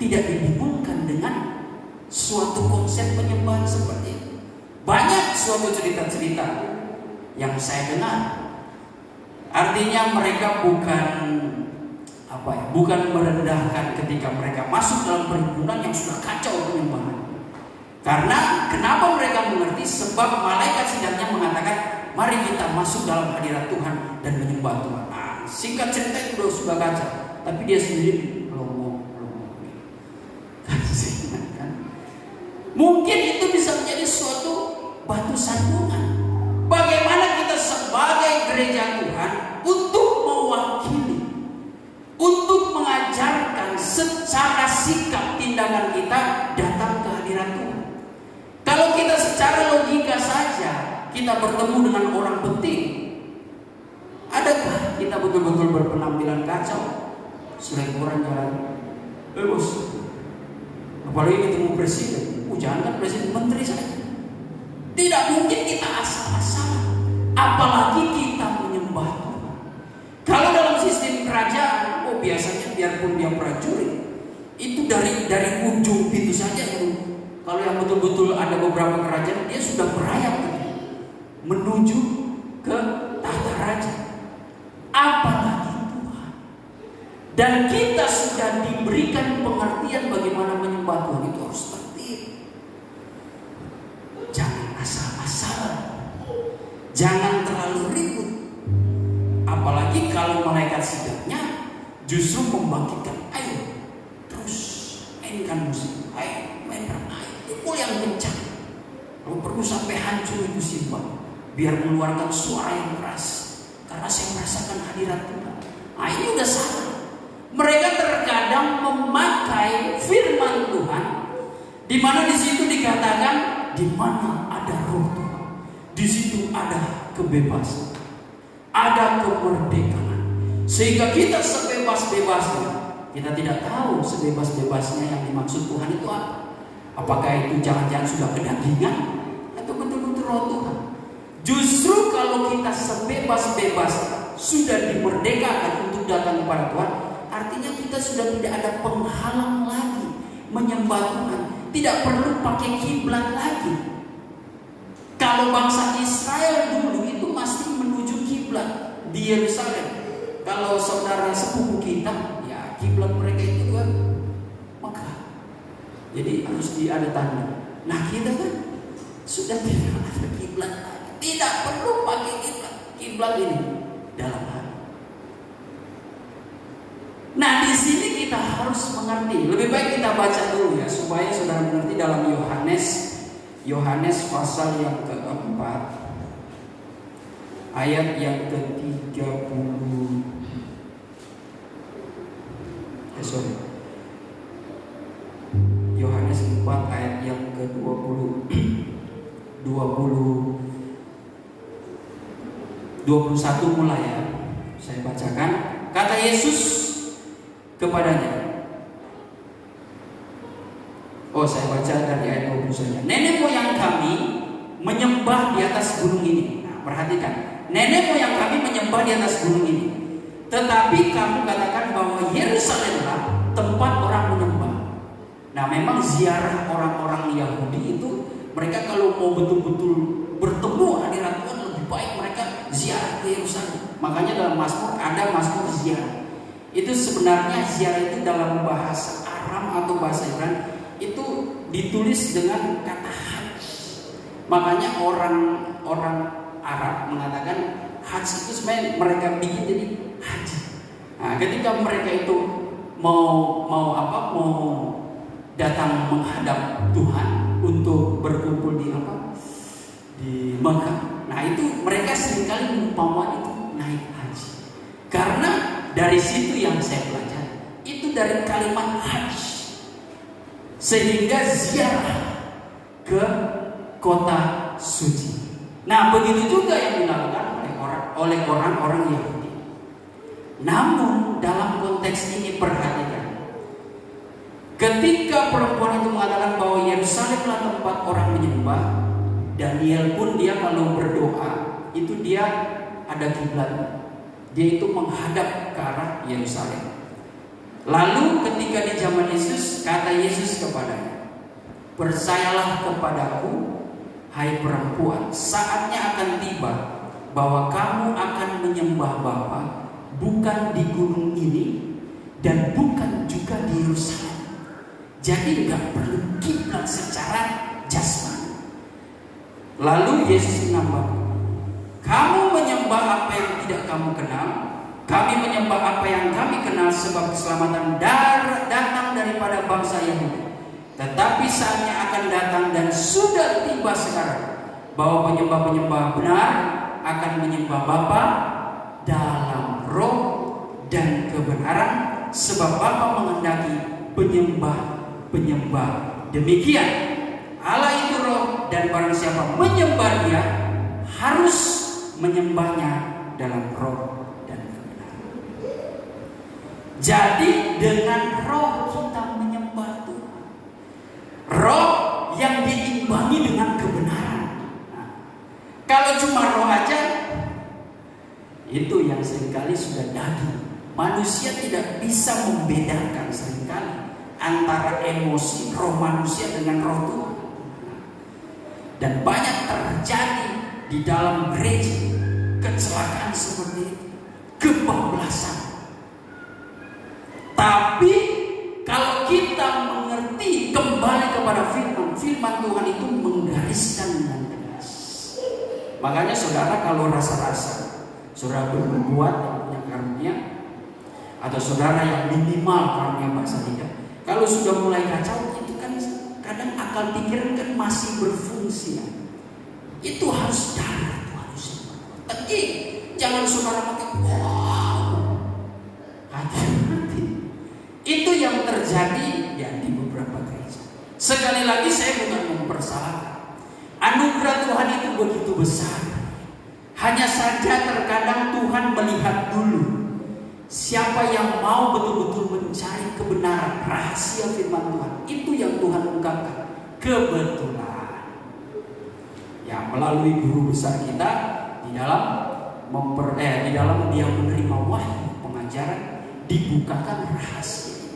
tidak dibingungkan dengan suatu konsep penyembahan seperti itu. Banyak suatu cerita-cerita yang saya dengar, artinya mereka bukan merendahkan ketika mereka masuk dalam perhimpunan yang sudah kacau penyembahan. Karena kenapa mereka mengerti? Sebab malaikat sidangnya mengatakan, "Mari kita masuk dalam hadirat Tuhan dan menyembah Tuhan." Nah, singkat cerita itu sudah kacau, tapi dia sendiri belum. Mungkin itu bisa menjadi suatu batu sandungan. Bagaimana kita sebagai gereja Tuhan untuk mewakili, untuk mengajarkan secara sikap tindakan kita datang ke hadirat Tuhan. Kalau kita secara logika saja kita bertemu dengan orang penting, adakah kita kita betul-betul berpenampilan kacau, selebaran jalan, bos. Apalagi ketemu presiden, jangan presiden, menteri saja. Tidak mungkin kita asal-asalan, apalagi kita menyembah Tuhan. Kalau dalam sistem kerajaan, biasanya biarpun dia prajurit, itu dari ujung pintu saja itu. Kalau yang betul-betul ada beberapa kerajaan, dia sudah merayap menuju ke tahta raja. Apalagi Tuhan. Dan kita sudah diberikan pengertian bagaimana menyembah Tuhan itu harus tertib. Jangan asal-asalan. Jangan terlalu ribut. Apalagi kalau malaikat sidangnya justru membangkitkan, ayo terus mainkan musik, ayo main ayo pukul yang kencang. Kalau perlu sampai hancur itu simbang, biar mengeluarkan suara yang keras. Karena saya merasakan hadirat Tuhan. Nah, ini udah salah. Mereka terkadang memakai firman Tuhan, di mana di situ dikatakan, di mana ada Roh Tuhan, di situ ada kebebasan, ada kemerdekaan. Sehingga kita sebebas-bebasnya. Kita tidak tahu sebebas-bebasnya yang dimaksud Tuhan itu apa. Apakah itu jangan-jangan sudah kedagingan atau betul-betul Roh Tuhan? Justru kalau kita sebebas-bebasnya sudah dimerdekakan untuk datang kepada Tuhan, artinya kita sudah tidak ada penghalang lagi menyembah Tuhan. Tidak perlu pakai kiblat lagi. Kalau bangsa Israel dulu itu masih menuju kiblat di Yerusalem. Kalau saudara sepupu kita, ya kiblat mereka itu kan Mekah. Jadi harus ada tanda. Nah kita kan sudah tidak ada kiblat lagi. Tidak perlu pakai kiblat. Kiblat ini dalam hati. Nah di sini kita harus mengerti. Lebih baik kita baca dulu ya supaya saudara mengerti dalam Yohanes pasal yang keempat ayat yang ke-30. Yohanes 4 ayat yang ke-20 21 mulai ya. Saya bacakan. Kata Yesus kepadanya. Saya baca dari ayat 20 saja. Nenek moyang kami menyembah di atas gunung ini. Nah, perhatikan. Nenek moyang kami menyembah di atas gunung ini. Tetapi kamu katakan bahwa Yerusalemlah tempat orang menyembah. Nah, memang ziarah orang-orang Yahudi itu, mereka kalau mau betul-betul bertemu hadirat Tuhan, lebih baik mereka ziarah ke Yerusalem. Makanya dalam Mazmur ada Mazmur ziarah. Itu sebenarnya ziarah itu dalam bahasa Aram atau bahasa Ibrani itu ditulis dengan kata haji. Makanya orang Arab mengatakan haji itu sebenarnya mereka bikin jadi haji. Nah, ketika mereka itu mau datang menghadap Tuhan untuk berkumpul di Mekah. Nah, itu mereka seringkali mengumpamakan itu naik haji. Karena dari situ yang saya pelajari, itu dari kalimat haji. Sehingga ziarah ke kota suci. Nah, begitu juga yang dilakukan oleh orang-orang Yahudi. Namun dalam konteks ini perhatikan, ketika perempuan itu mengatakan bahwa Yerusalemlah tempat orang menyembah, Daniel pun dia kalau berdoa itu dia ada kiblat, dia itu menghadap ke arah Yerusalem. Lalu ketika di zaman Yesus, kata Yesus kepadanya, percayalah kepadaku, hai perempuan, saatnya akan tiba bahwa kamu akan menyembah Bapa bukan di gunung ini dan bukan juga di Yerusalem. Jadi nggak perlu kiblat secara jasmani. Lalu Yesus menambahkan, kamu menyembah apa yang tidak kamu kenal, kami menyembah apa yang kami kenal, sebab keselamatan datang daripada bangsa Yahudi. Tetapi saatnya akan datang dan sudah tiba sekarang bahwa penyembah-penyembah benar akan menyembah Bapa dalam roh dan kebenaran, sebab Bapa menghendaki penyembah demikian. Allah itu roh, dan barang siapa menyembah Dia harus menyembahnya dalam roh dan kebenaran. Jadi dengan roh kita menyembah Tuhan. Roh yang diimbangi dengan kebenaran. Nah, kalau cuma roh aja, itu yang seringkali sudah daging. Manusia tidak bisa membedakan seringkali antara emosi roh manusia dengan roh Tuhan. Dan banyak terjadi di dalam gereja kecelakaan seperti itu, kebablasan. Tapi kalau kita mengerti kembali kepada firman Tuhan itu menggariskan dengan tegas. Makanya saudara, kalau rasa-rasa saudara berbuat yang punya karunia, atau saudara yang minimal karunia bahasa lidah, kalau sudah mulai kacau, itu kan kadang akal pikiran kan masih berfungsi. Itu harus darah itu harus. Tapi jangan saudara pakai wow. Hati-hati. Itu yang terjadi ya di beberapa gereja. Sekali lagi saya bukan mempersalahkan. Anugerah Tuhan itu begitu besar. Hanya saja terkadang Tuhan melihat dulu siapa yang mau betul-betul mencari kebenaran rahasia firman Tuhan. Itu yang Tuhan ungkapkan. Kebetulan ya melalui guru besar kita di dalam dia menerima wahyu pengajaran, dibukakan rahasia.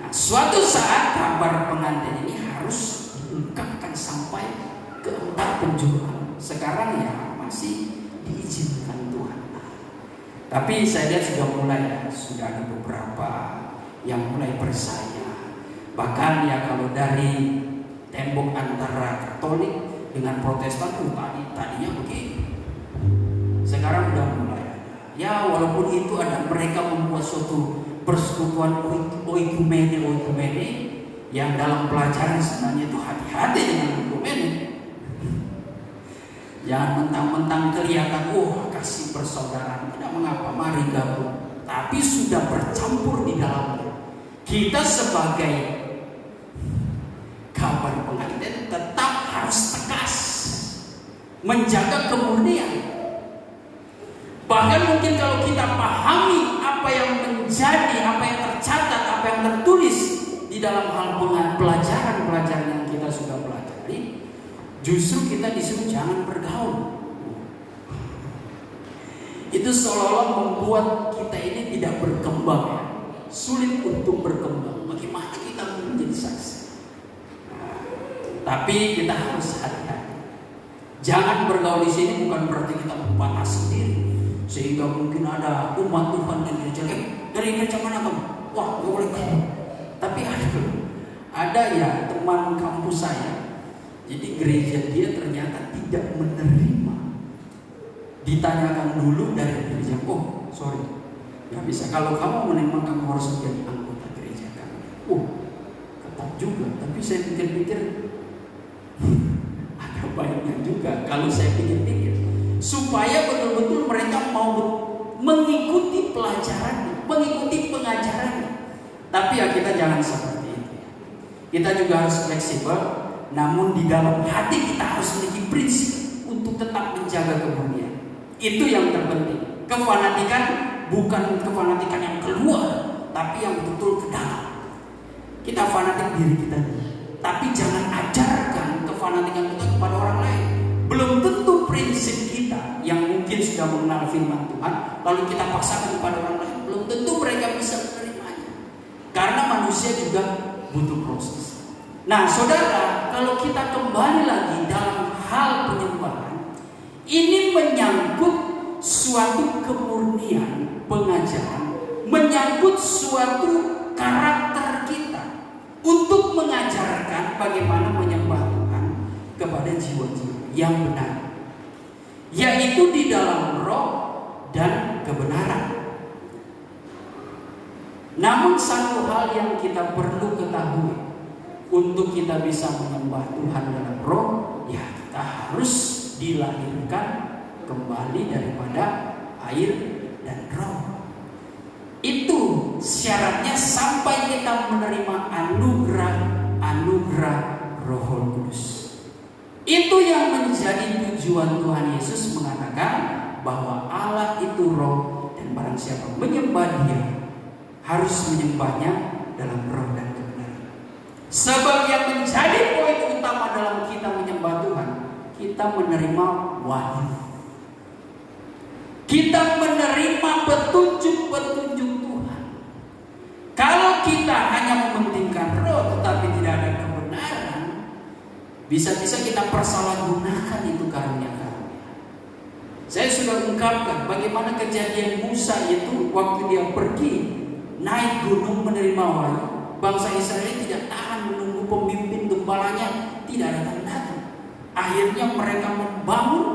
Nah, suatu saat kabar pengantin ini harus diungkapkan sampai ke 4 penjuru. Sekarang ya masih diizinkan Tuhan. Tapi saya lihat sudah ada beberapa yang mulai percaya. Bahkan ya kalau dari tembok antara Katolik dengan Protestan tadinya begini. Sekarang udah mulai ada. Ya walaupun itu ada mereka membuat suatu persekutuan oikumene yang dalam pelajaran sebenarnya itu hati-hati dengan oikumene. Jangan mentang-mentang kelihatan kasih persaudaraan, tidak mengapa, mari gabung. Tapi sudah bercampur di dalamnya. Kita sebagai kabar pengantin tetap harus tegas menjaga kemurnian. Bahkan mungkin kalau kita pahami apa yang menjadi, apa yang tercatat, apa yang tertulis di dalam hal pelajaran yang kita sudah pelajari, justru kita disuruh jangan bergaul. Itu seolah-olah membuat kita ini tidak berkembang, ya. Sulit untuk berkembang. Bagaimana kita menjadi saksi? Tapi kita harus hati-hati. Jangan bergaul di sini bukan berarti kita membatasi diri. Sehingga mungkin ada umat Tuhan di gereja, dari gereja mana kamu? Wah, gak boleh kamu. Tapi ada ya teman kampus saya. Jadi gereja dia ternyata tidak menerima. Ditanyakan dulu dari gereja, sorry, gak bisa. Kalau kamu menerima, kamu harus menjadi anggota gereja kami. Ketat juga. Tapi saya pikir-pikir ada baiknya juga kalau saya pikir-pikir. Supaya betul-betul mereka mau mengikuti pelajarannya, mengikuti pengajarannya. Tapi ya kita jangan seperti itu. Kita juga harus fleksibel. Namun di dalam hati kita harus memiliki prinsip untuk tetap menjaga kemurnian. Itu yang terpenting. Kefanatikan bukan kefanatikan yang keluar, tapi yang betul ke dalam. Kita fanatik diri kita, tapi jangan ajarkan kefanatikan kita kepada orang lain. Belum tentu prinsip kita yang mungkin sudah mengenal firman Tuhan, lalu kita paksakan kepada orang lain, belum tentu mereka bisa menerimanya. Karena manusia juga butuh proses. Nah saudara, kalau kita kembali lagi dalam hal penyembahan, ini menyangkut suatu kemurnian pengajaran, menyangkut suatu karakter kita untuk mengajarkan bagaimana menyembah Tuhan kepada jiwa-jiwa yang benar, yaitu di dalam roh dan kebenaran. Namun satu hal yang kita perlu ketahui, untuk kita bisa menyembah Tuhan dalam roh, ya kita harus dilahirkan kembali daripada air dan roh. Itu syaratnya sampai kita menerima anugerah Roh Kudus. Itu yang menjadi tujuan Tuhan Yesus mengatakan bahwa Allah itu roh, dan barang siapa menyembah Dia harus menyembahnya dalam roh dan kebenaran. Sebab yang menjadi poin utama dalam kita menyembah Tuhan, kita menerima wahyu. Kita menerima petunjuk-petunjuk Tuhan. Kalau kita hanya mementingkan roh tetapi tidak ada kebenaran, bisa-bisa kita persalahgunakan itu karunia-karunia. Saya sudah ungkapkan bagaimana kejadian Musa itu waktu dia pergi naik gunung menerima wahyu. Bangsa Israel tidak tahan menunggu pemimpin gembalanya, tidak datang-datang. Akhirnya mereka membangun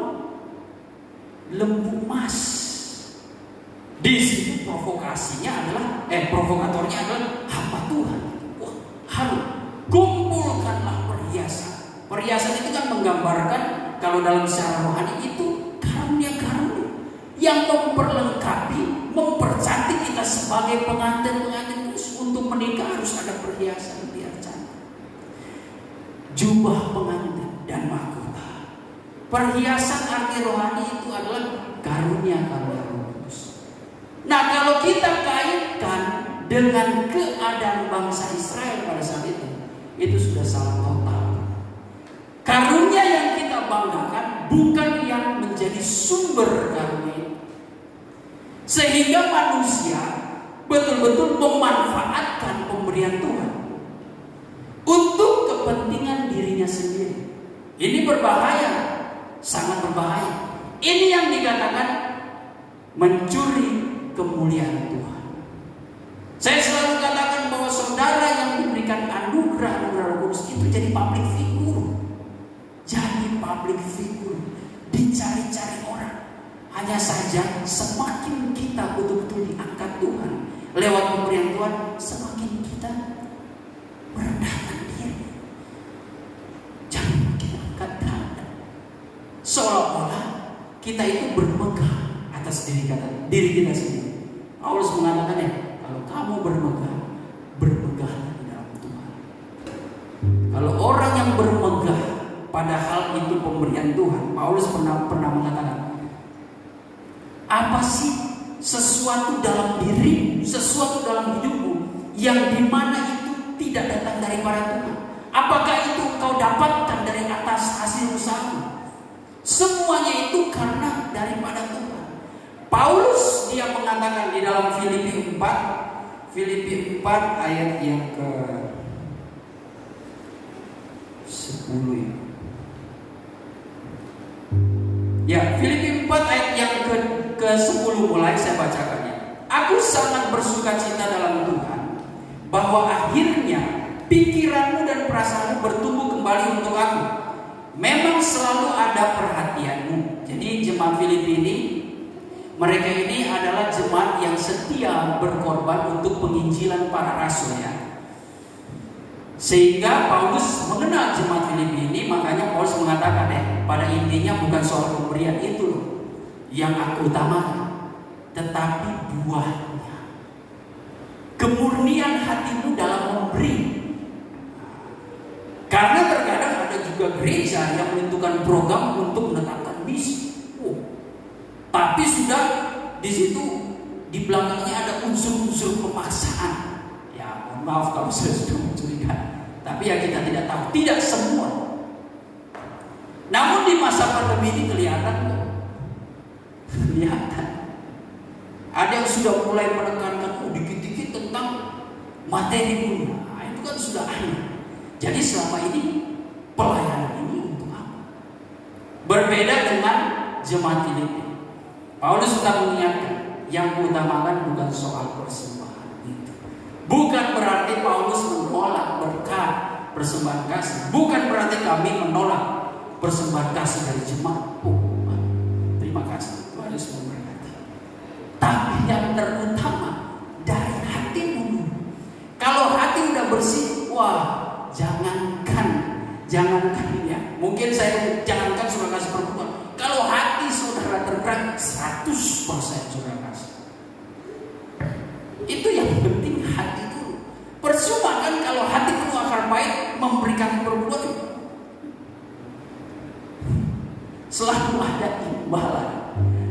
lembu emas. Di situ provokatornya adalah hamba Tuhan. Wah, halu, kumpulkanlah perhiasan. Perhiasan itu kan menggambarkan kalau dalam secara rohani itu karunia-karunia yang memperlengkapi, mempercantik kita sebagai pengantin-pengantin Kristus. Untuk menikah harus ada perhiasan biar cantik. Jubah pengantin dan mahkota. Perhiasan arti rohani itu adalah karunia-karunia Kudus. Nah, kalau kita kaitkan dengan keadaan bangsa Israel pada saat itu sudah salah total. Karunia yang kita banggakan bukan yang menjadi sumber karunia, sehingga manusia betul-betul memanfaatkan pemberian Tuhan untuk kepentingan dirinya sendiri. Ini berbahaya, sangat berbahaya. Ini yang dikatakan mencuri kemuliaan Tuhan. Saya selalu katakan bahwa saudara yang diberikan anugerah Roh Kudus itu jadi public figure. Jadi public figure, dicari-cari orang. Hanya saja semakin kita betul-betul diangkat Tuhan lewat pemberian Tuhan, semakin kita merendahkan diri. Jangan kita angkat dada. Seolah-olah kita itu bermegah atas diri kita sendiri. Paulus mengatakannya, kalau kamu bermegah, bermegahlah di dalam Tuhan. Kalau orang yang bermegah padahal itu pemberian Tuhan, Paulus pernah mengatakan, apa sih sesuatu dalam diri, sesuatu dalam hidupmu yang dimana itu tidak datang daripada Tuhan? Apakah itu kau dapatkan dari atas hasil usahamu? Semuanya itu karena daripada Tuhan. Paulus dia mengatakan di dalam Filipi 4 ayat yang ke 10 ya. Ya, Filipi 4 ayat yang ke-10 mulai saya bacakannya. Aku sangat bersukacita dalam Tuhan bahwa akhirnya pikiranmu dan perasaanmu bertumbuh kembali untuk aku. Memang selalu ada perhatianmu. Jadi jemaat Filipi ini, mereka ini adalah jemaat yang setia berkorban untuk penginjilan para rasul ya. Sehingga Paulus mengenal jemaat Filipi ini, makanya Paulus mengatakan pada intinya bukan soal pemberian itu loh yang aku utamakan, tetapi buahnya. Kemurnian hatimu dalam memberi. Karena terkadang ada juga gereja yang menentukan program untuk menetapkan misi. Tapi sudah di situ di belakangnya ada unsur-unsur pemaksaan. Ya, mohon maaf kalau saya sudah mencurigai. Tapi ya kita tidak tahu, tidak semua. Namun di masa pandemi ini kelihatan. Ada yang sudah mulai menekankan dikit-dikit tentang materi dunia. Nah, itu kan sudah aneh. Jadi selama ini pelayanan ini untuk apa? Berbeda dengan jemaat Filipi. Paulus tetap mengingatkan, yang utamakan bukan soal persembahan itu. Bukan berarti Paulus menolak berkat persembahan kasih. Bukan berarti kami menolak persembahan kasih dari jemaat. Terima kasih, Tuhan Yesus memberkati. Tapi yang terutama dari hatimu. Kalau hati udah bersih, jangankan ya. Mungkin saya jangankan saudara kasih perbuatan. Kalau hati saudara tergerak 100% saudara kasih. Itu yang penting hati dulu. Percuma kan kalau hati penuh akar pahit memberikan perbuatan. Selalu ada imbalan.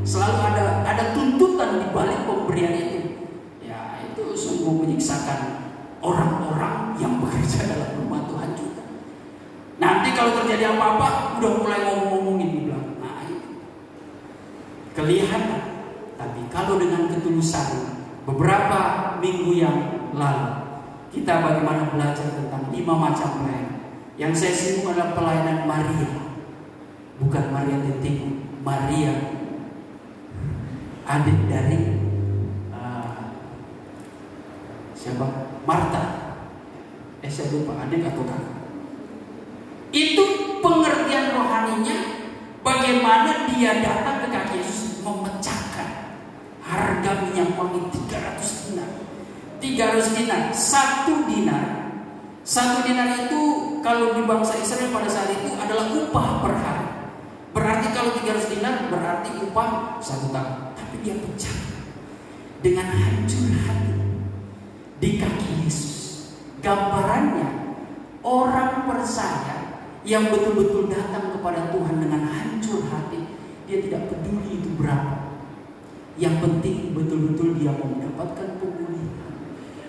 Selalu ada tuntutan di balik pemberian itu. Ya, itu sungguh menyiksakan orang-orang yang bekerja dalam rumah Tuhan juga. Nanti kalau terjadi apa-apa, udah mulai ngomong-ngomongin di belakang. Nah, itu kelihatan. Tapi kalau dengan ketulusan, beberapa minggu yang lalu kita bagaimana belajar tentang 5 macam pelayanan. Yang saya singgung adalah pelayanan Maria, bukan Maria Tetiku, Maria adik dari siapa? Marta. Saya lupa adik atau kakak. Itu pengertian rohaninya, bagaimana dia datang ke kaki Yesus memecahkan harga minyak wangi 300 dinar. 300 dinar, 1 dinar. 1 dinar itu kalau di bangsa Israel pada saat itu adalah upah per hari. Berarti kalau 300 dinar berarti upah 1 tahun. Tapi dia pecah dengan hancur hati di kaki Yesus. Gambarannya orang percaya yang betul-betul datang kepada Tuhan dengan hancur hati. Dia tidak peduli itu berapa. Yang penting betul-betul dia mau mendapatkan pemulihan,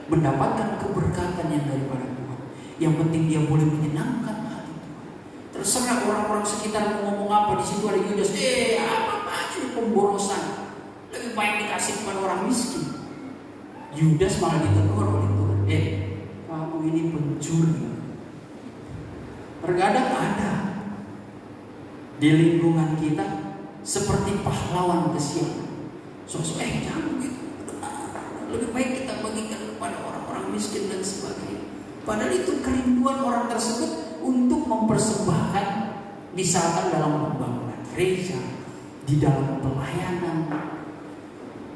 mendapatkan keberkatan yang daripada Tuhan. Yang penting dia boleh menyenangkan hati Tuhan. Terserah orang-orang sekitar mau ngomong apa. Di situ ada Yudas, apa ini pemborosan. Lebih baik dikasih kepada orang miskin. Yudas malah ditegur oleh Tuhan. Kamu ini pencuri. Terkadang ada di lingkungan kita seperti pahlawan kesiangan. Jangan begitu. Lebih baik kita bagikan kepada orang-orang miskin dan sebagainya. Padahal itu kerinduan orang tersebut untuk mempersembahkan, misalkan dalam pembangunan gereja, di dalam pelayanan.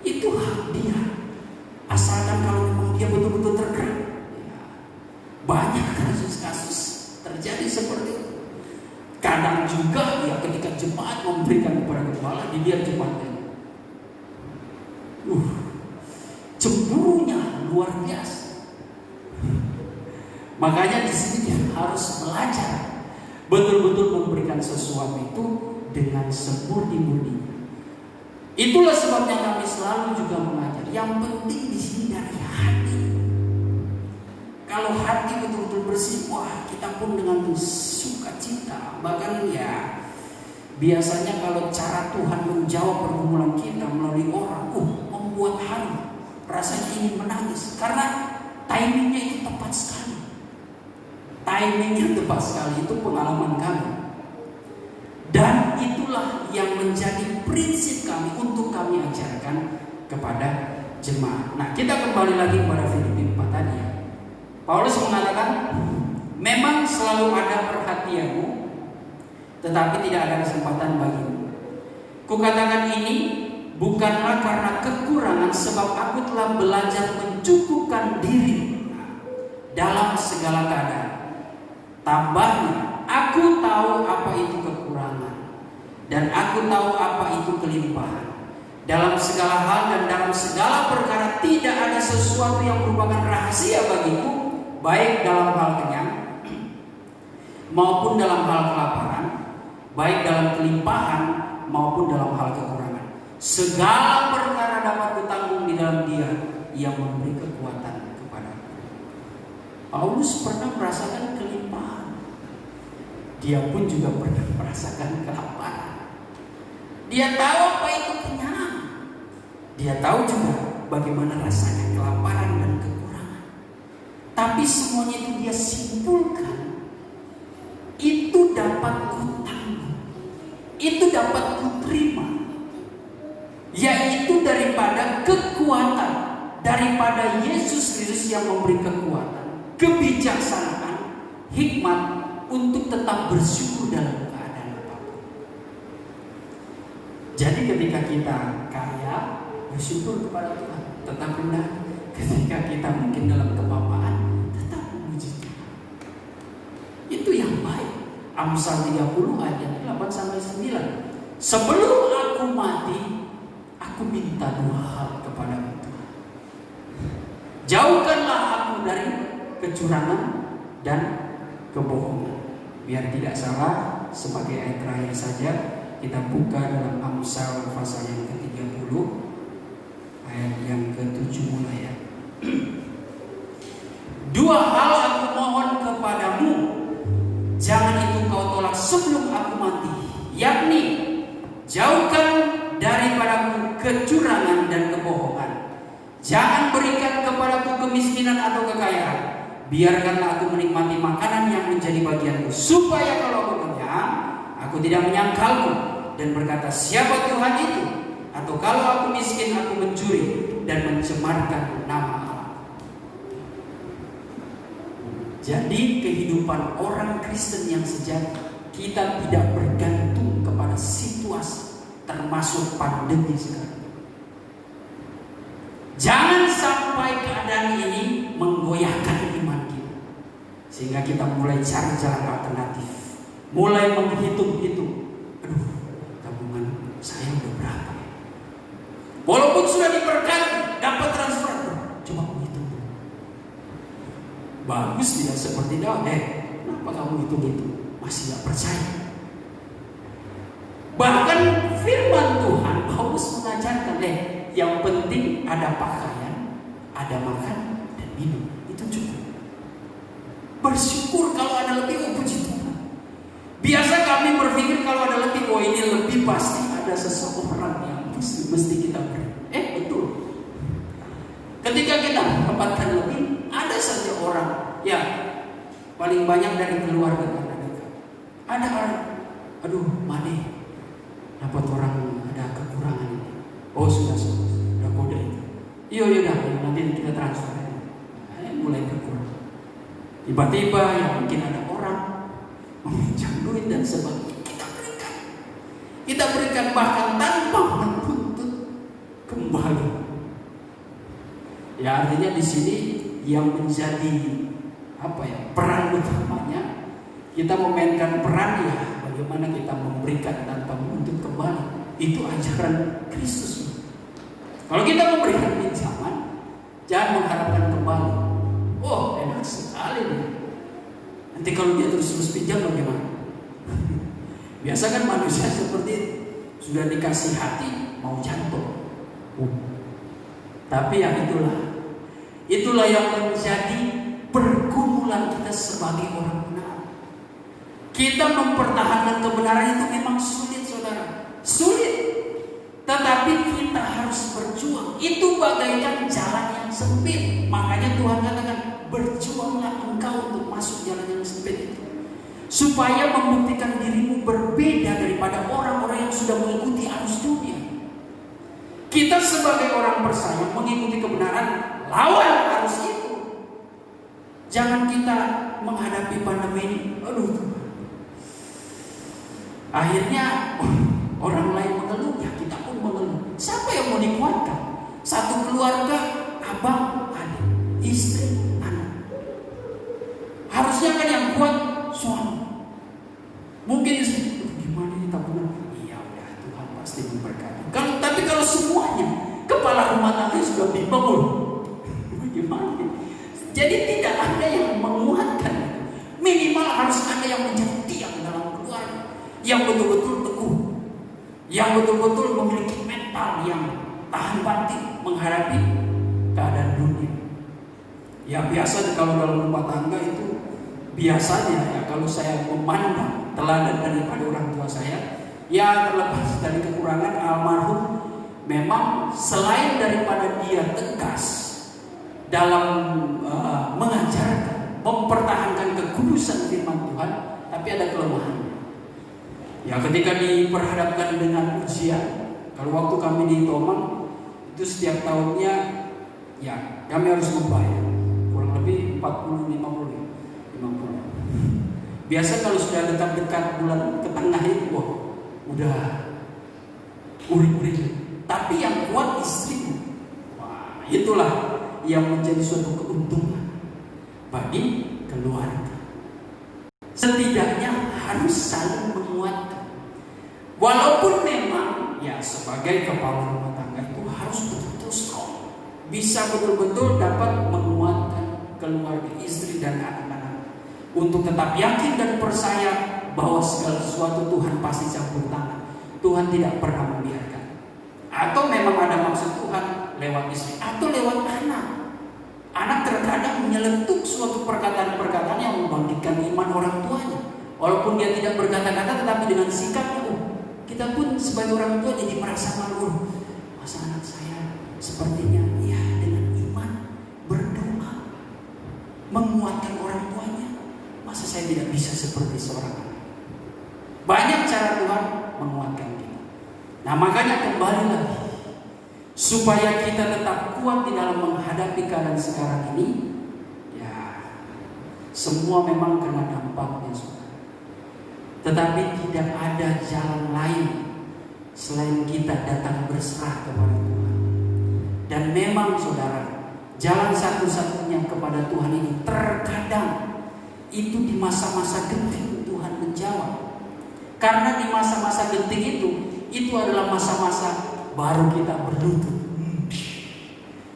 Itu hak dia. Asalkan kalau memang dia betul-betul tergerak. Banyak kasus-kasus terjadi seperti itu. Kadang juga ya ketika jemaat memberikan kepada gembala, dilihat jemaatnya. Cemburunya luar biasa. Makanya di sini dia harus belajar betul-betul memberikan sesuatu itu dengan semurni-murninya. Itulah sebabnya kami selalu juga mengajar. Yang penting di sini dari hati. Kalau hati betul-betul bersih, kita pun dengan sukacita. Bahkan ya biasanya kalau cara Tuhan menjawab pergumulan kita melalui orang, membuat haru, rasanya ingin menangis karena timingnya itu tepat sekali. Timingnya tepat sekali, itu pengalaman kami. Dan itulah yang menjadi prinsip kami untuk kami ajarkan kepada jemaat. Nah, kita kembali lagi kepada Filipi 4 tadi ya. Paulus mengatakan, memang selalu ada perhatianmu, tetapi tidak ada kesempatan bagimu. Kukatakan ini bukanlah karena kekurangan, sebab aku telah belajar mencukupkan diri dalam segala keadaan. Tambahnya, aku tahu apa itu kekurangan, dan aku tahu apa itu kelimpahan. Dalam segala hal dan dalam segala perkara tidak ada sesuatu yang merupakan rahasia bagiku, baik dalam hal kenyang maupun dalam hal kelaparan, baik dalam kelimpahan maupun dalam hal kekurangan. Segala perkara dapat kutanggung di dalam Dia yang memberi kekuatan kepadaku. Paulus pernah merasakan kelimpahan. Dia pun juga pernah merasakan kelaparan. Dia tahu apa itu kenyang. Dia tahu juga bagaimana rasanya kelaparan dan kekurangan. Tapi semuanya itu dia simpulkan, itu dapat kutanggung, itu dapat kuterima, yaitu daripada kekuatan, daripada Yesus Kristus yang memberi kekuatan, kebijaksanaan, hikmat untuk tetap bersyukur dalam keadaan apapun. Jadi ketika kita kaya, bersyukur kepada Tuhan, tetap rendah. Ketika kita mungkin dalam kebapaan, tetap memuji Tuhan. Itu yang baik. Amsal 30 ayat 8-9. Sebelum aku mati, aku minta 2 hal kepada Tuhan. Jauhkanlah aku dari kecurangan dan kebohongan. Biar tidak salah, sebagai ayat terakhir saja, kita buka dalam Amsal pasal yang ke-30 ayat yang ke-7 mulai ya. Dua hal aku mohon kepadamu, jangan itu kau tolak sebelum aku mati, yakni jauhkan daripadaku kecurangan dan kebohongan. Jangan berikan kepadaku kemiskinan atau kekayaan. Biarkanlah aku menikmati makanan yang menjadi bagianku, supaya kalau aku kenyang, aku tidak menyangkalmu dan berkata, siapa Tuhan itu? Atau kalau aku miskin, aku mencuri dan mencemarkan nama Allah. Jadi kehidupan orang Kristen yang sejati, kita tidak bergantung kepada situasi, termasuk pandemi sekarang. Jangan sampai keadaan ini menggoyahkan iman kita, sehingga kita mulai cari jalan alternatif, mulai menghitung-hitung. Aduh, tabungan saya udah berapa? Walaupun sudah diberkati, dapat transfer, coba menghitung. Bagus tidak seperti Daud. Kenapa kamu hitung-hitung? Masih tidak percaya. Bahkan firman Tuhan, Paulus mengajarkan, yang penting ada pakaian, ada makan dan minum, itu cukup. Bersyukur kalau ada lebih, puji Tuhan. Biasa kami berpikir kalau ada lebih, ini lebih pasti ada seseorang yang mesti kita beri. Betul. Ketika kita mendapatkan lebih, ada saja orang yang paling banyak dari keluarga kita. Ada orang, aduh, Mane dapat orang ada kekurangan ini. Oh sudah kode itu. Iya nanti kita transfer. Mulai berkurang. Tiba-tiba yang mungkin ada orang meminjam duit dan sebagainya, kita berikan bahkan tanpa menuntut kembali. Ya artinya di sini yang menjadi peran utamanya, kita memainkan peran bagaimana kita memberikan tanpa menuntut kembali. Itu ajaran Kristus. Kalau kita memberikan pinjaman, jangan mengharapkan kembali. Oh, enak sekali nih. Nanti kalau dia terus pinjam bagaimana? Biasa kan manusia seperti itu. Sudah dikasih hati, mau jatuh. Tapi itulah yang menjadi pergumulan kita sebagai orang benar. Kita mempertahankan kebenaran itu memang sulit, saudara. Sulit. Tetapi kita harus berjuang. Itu bagaikan jalan yang sempit. Makanya Tuhan katakan, berjuanglah engkau untuk masuk jalan yang sempit itu, supaya membuktikan dirimu berbeda daripada orang-orang yang sudah mengikuti arus dunia. Kita sebagai orang percaya mengikuti kebenaran, lawan arus itu. Jangan kita menghadapi pandemi ini, akhirnya orang lain mengeluh, kita pun mengeluh. Siapa yang mau dikuatkan? Satu keluarga, abang, adik, istri, anak. Harusnya kan yang kuat suami. Mungkin gimana ini tabungan? Iya udah, Tuhan pasti memberkati. Tapi kalau semuanya kepala rumah tangga sudah dibangun, bagaimana? Jadi tidak ada yang menguatkan. Minimal harus ada yang menjadi tiang dalam keluarga, yang betul-betul teguh, yang betul-betul memiliki mental yang tahan banting menghadapi keadaan dunia. Ya biasa kalau dalam rumah tangga itu biasanya kalau saya memandang teladan daripada orang tua saya, terlepas dari kekurangan almarhum, memang selain daripada dia tegas dalam mengajarkan, mempertahankan kekudusan firman Tuhan, tapi ada kelemahan. Ya ketika diperhadapkan dengan ujian, kalau waktu kami di Tomang itu setiap tahunnya kami harus membayar kurang lebih 40-50. Biasa kalau sudah dekat-dekat bulan ke tengah itu udah urik-urik. Tapi yang kuat istrimu. Itulah yang menjadi suatu keuntungan bagi keluarga. Setidaknya harus saling menguatkan. Walaupun memang sebagai kepala rumah tangga itu harus betul-betul strong, bisa betul-betul dapat menguatkan keluarga, istri dan anak-anak untuk tetap yakin dan percaya bahwa segala sesuatu Tuhan pasti campur tangan. Tuhan tidak pernah membiarkan. Atau memang ada maksud Tuhan lewat istri atau lewat anak. Anak terkadang menyeletuk suatu perkataan-perkataan yang membangkitkan iman orang tuanya. Walaupun dia tidak berkata-kata, tetapi dengan sikapnya, kita pun sebagai orang tua jadi merasa malu. Masa anak saya sepertinya ya dengan iman berdoa menguatkan orang tuanya. Masa saya tidak bisa seperti seorang anak? Banyak cara Tuhan menguatkan kita. Nah, makanya kembali lagi, supaya kita tetap kuat di dalam menghadapi keadaan sekarang ini, ya semua memang kena dampaknya, saudara. Tetapi tidak ada jalan lain selain kita datang berserah kepada Tuhan. Dan memang saudara, jalan satu-satunya kepada Tuhan ini terkadang itu di masa-masa genting Tuhan menjawab. Karena di masa-masa genting itu adalah masa-masa baru kita berlutut,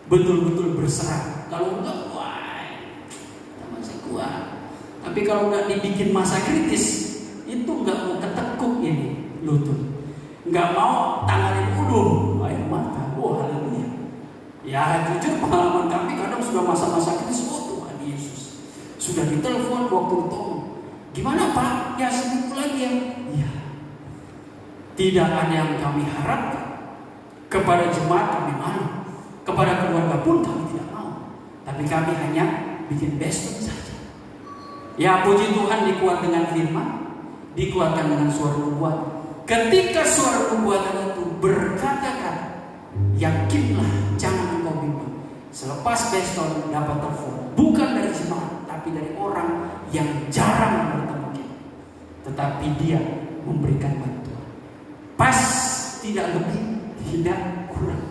betul-betul berserah. Kalau enggak, kita masih kuat. Tapi kalau enggak dibikin masa kritis, itu enggak mau ketekuk ini lutut, enggak mau tanganin air mata. Haleluya. Ya jujur pengalaman kami kadang sudah masa-masa kritis. Tuhan Yesus sudah ditelepon waktu itu, gimana Pak? Ya seminggu lagi ya. Tidak ada yang kami harapkan. Kepada jemaat kami malu, kepada keluarga pun kami tidak mau. Tapi kami hanya bikin besok saja. Ya puji Tuhan, dikuat dengan firman, dikuatkan dengan suara nubuatan. Ketika suara nubuatan itu berkata-kata, yakinlah, jangan engkau bimbang. Selepas besok dapat telepon, bukan dari jemaat, tapi dari orang yang jarang bertemu kita, tetapi dia memberikan bantuan. Pas, tidak lebih, tidak kurang.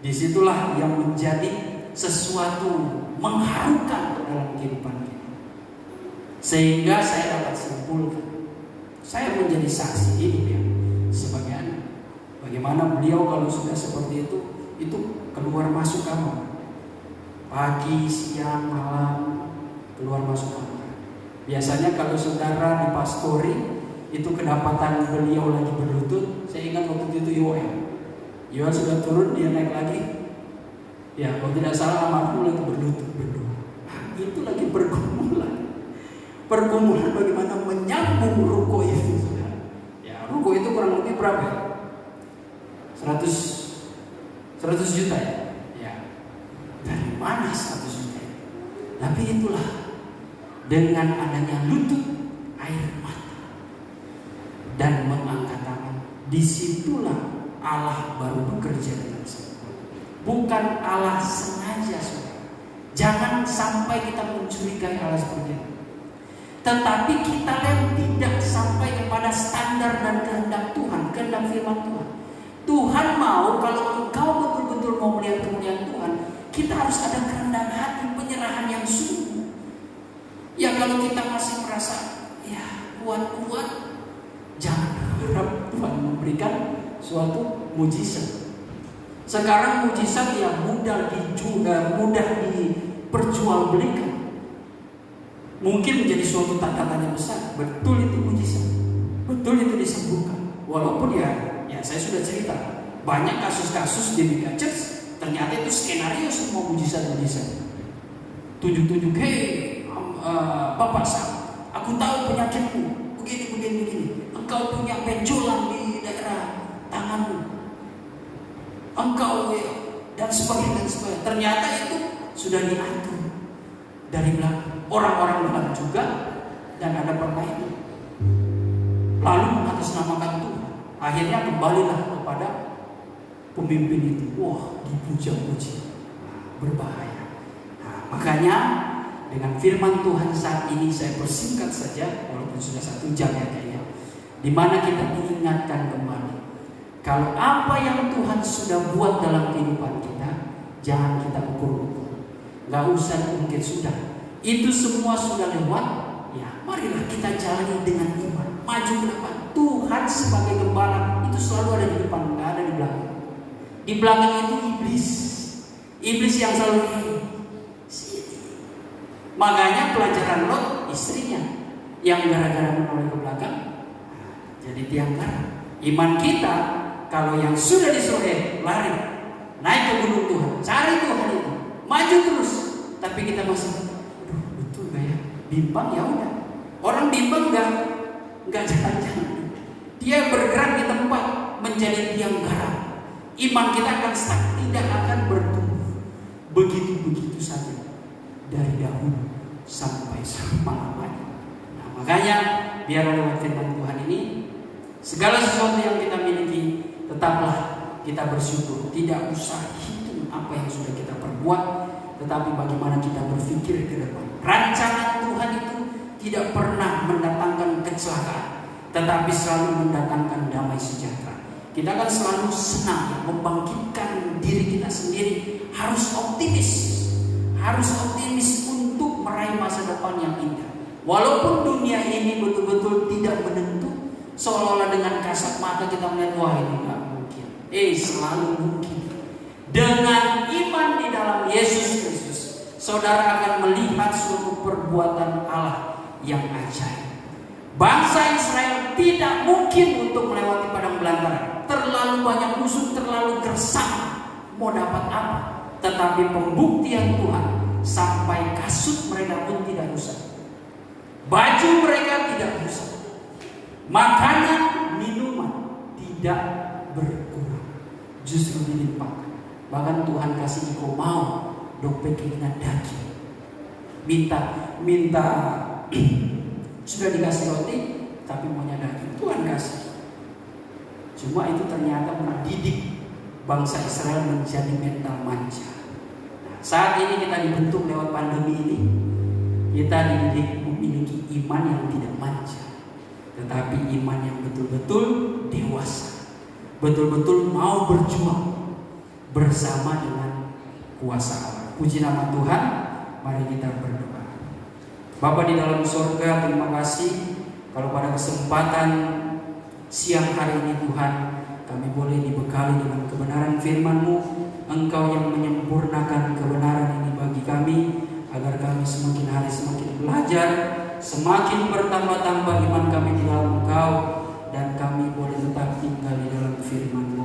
Disitulah yang menjadi sesuatu mengharukan dalam kehidupan kita. Sehingga saya dapat simpulkan, saya menjadi saksi hidup ya sebagai anak. Bagaimana beliau kalau sudah seperti itu keluar masuk kamar, pagi, siang, malam, keluar masuk kamar. Biasanya kalau saudara di pastori itu kedapatan beliau lagi berlutut, saya ingat waktu itu Yoel sudah turun, dia naik lagi. Ya, kalau tidak salah almarhum lagi berlutut berdoa. Itu lagi pergumulan bagaimana menyambung ruko itu. Ya, ruko itu kurang lebih berapa ya? 100 juta ya? Ya. Dari mana 100 juta? Tapi itulah, dengan adanya lutut, air mata, dan mengangkat tangan, disitulah Allah baru bekerja dalam saya. Bukan Allah sengaja, saudara. Jangan sampai kita mencurigai Allah seperti itu. Tetapi kita tidak sampai kepada standar dan kehendak Tuhan, kehendak firman Tuhan. Tuhan mau kalau engkau betul-betul mau melihat kemuliaan Tuhan, kita harus ada kerendahan hati, penyerahan yang sungguh. Ya kalau kita masih merasa kuat-kuat, jangan harap Tuhan memberikan suatu mujizat. Sekarang mujizat yang mudah diperjualbelikan, mungkin menjadi suatu tanda-tanda besar. Betul itu mujizat, betul itu disembuhkan. Walaupun ya saya sudah cerita banyak kasus-kasus di Mega Church, ternyata itu skenario semua mujizat-mujizat. Tunjuk-tunjuk, Bapak Sam, aku tahu penyakitmu, begini. Engkau punya benjolan di daerah tanganmu, engkau dan sebagainya. Ternyata itu sudah diatur dari belakang orang-orang belakang juga, dan ada permainan. Lalu mengatasnamakan Tuhan. Akhirnya kembalilah kepada pemimpin itu. Dipuja-puji, berbahaya. Makanya dengan firman Tuhan saat ini saya persingkat saja, walaupun sudah 1 jam ya kayaknya, di mana kita diingatkan kembali, kalau apa yang Tuhan sudah buat dalam kehidupan kita, jangan kita ukur-ukur. Gak usah diungkit, sudah. Itu semua sudah lewat. Ya, marilah kita jalani dengan iman, maju ke depan. Tuhan sebagai gembala itu selalu ada di depan, gak ada di belakang. Di belakang itu iblis yang selalu makanya pelajaran Lot, istrinya yang gara-gara menoleh ke belakang jadi tiang garam. Iman kita kalau yang sudah disuruh lari, naik ke gunung Tuhan, cari Tuhan itu, Tapi kita masih, aduh betul gak ya? Bimbang ya udah. Orang bimbang nggak jalan-jalan. Dia bergerak di tempat menjadi tiang garam. Iman kita akan stuck, tidak akan bertumbuh. Begitu-begitu saja dari dahulu sampai selama-lamanya. Nah, makanya biar lewat firman Tuhan ini, segala sesuatu yang kita miliki tetaplah kita bersyukur. Tidak usah hitung apa yang sudah kita perbuat, tetapi bagaimana kita berpikir ke depan. Rancangan Tuhan itu tidak pernah mendatangkan kecelakaan, tetapi selalu mendatangkan damai sejahtera. Kita akan selalu senang membangkitkan diri kita sendiri. Harus optimis untuk meraih masa depan yang indah. Walaupun dunia ini betul-betul tidak menentu, seolah-olah dengan kasat mata kita melihat, wah ini nggak mungkin. Selalu mungkin. Dengan iman di dalam Yesus Kristus, saudara akan melihat seluruh perbuatan Allah yang ajaib. Bangsa Israel tidak mungkin untuk melewati padang belantara. Terlalu banyak musuh, terlalu gersang. Mau dapat apa? Tetapi pembuktian Tuhan, sampai kasut mereka pun tidak rusak, baju mereka tidak rusak, makanan, minuman tidak berkurang, justru dilimpahkan. Bahkan Tuhan kasih engkau mau dompet keinginan daging, minta sudah dikasih roti tapi maunya daging, Tuhan kasih. Cuma itu ternyata mendidik bangsa Israel menjadi mental manja. Saat ini kita dibentuk lewat pandemi ini, kita dididik memiliki iman yang tidak manja, tetapi iman yang betul-betul dewasa, betul-betul mau berjuang bersama dengan kuasa Allah. Puji nama Tuhan. Mari kita berdoa. Bapa di dalam surga, terima kasih kalau pada kesempatan siang hari ini Tuhan, kami boleh dibekali dengan kebenaran firman-Mu. Engkau yang menyempurnakan kebenaran ini bagi kami, agar kami semakin hari semakin belajar, semakin bertambah-tambah iman kami di dalam Engkau, dan kami boleh tetap tinggal di dalam firman-Mu.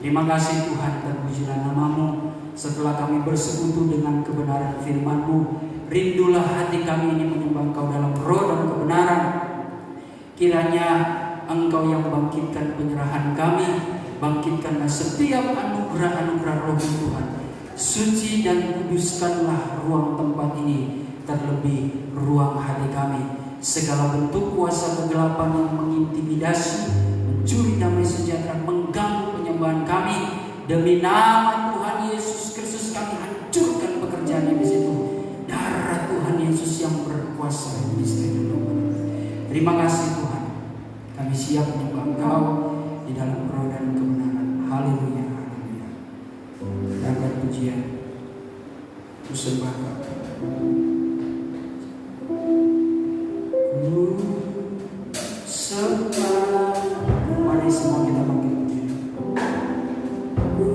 Terima kasih Tuhan, terpujilah nama-Mu. Setelah kami bersekutu dengan kebenaran firman-Mu, rindulah hati kami ini menyembah Engkau dalam roh dan kebenaran. Kiranya Engkau yang bangkitkan penyerahan kami, bangkitkanlah setiap anugerah-anugerah roh Tuhan. Suci dan kuduskanlah ruang tempat ini, terlebih ruang hati kami. Segala bentuk kuasa kegelapan yang mengintimidasi, mencuri damai sejahtera, mengganggu penyembahan kami, demi nama Tuhan Yesus Kristus kami hancurkan pekerjaannya di situ. Darah Tuhan Yesus yang berkuasa di situ. Terima kasih Tuhan. Kami siap menyembah Engkau di dalam roh dan kebenaran. Haleluya, haleluya. Dapat pujian, ku sembah Bapa. Ku sembah. Mari semua kita bangkit pujian. Ku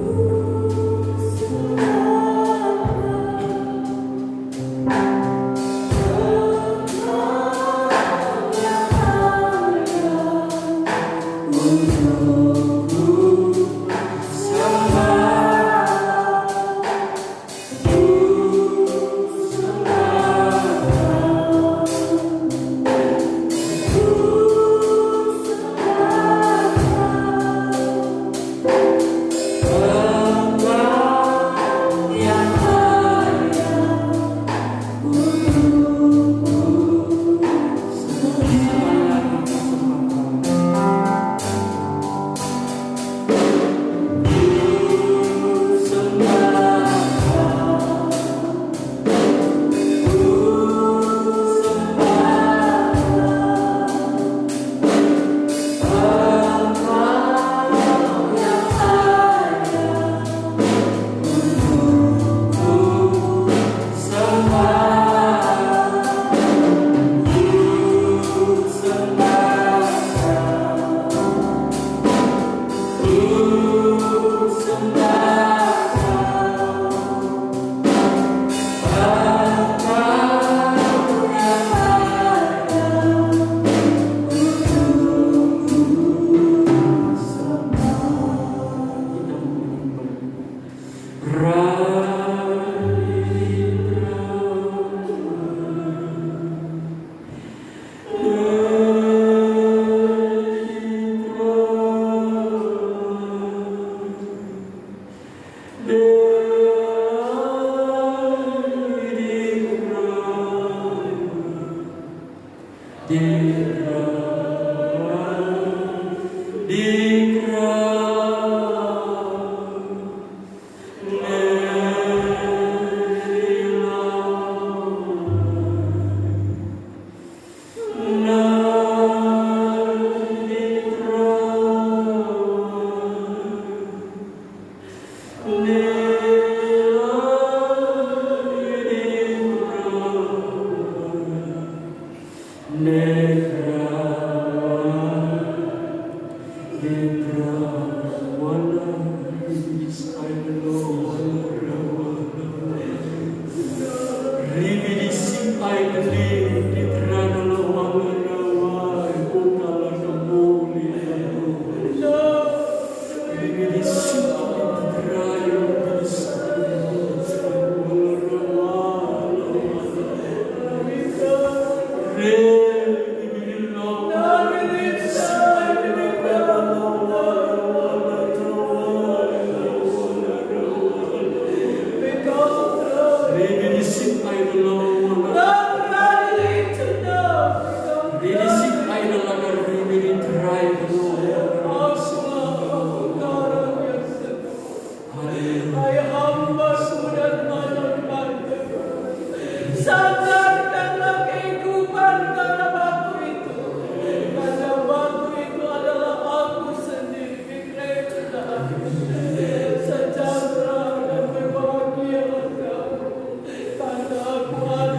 Sejahtera dan berbahagialah kamu, karena aku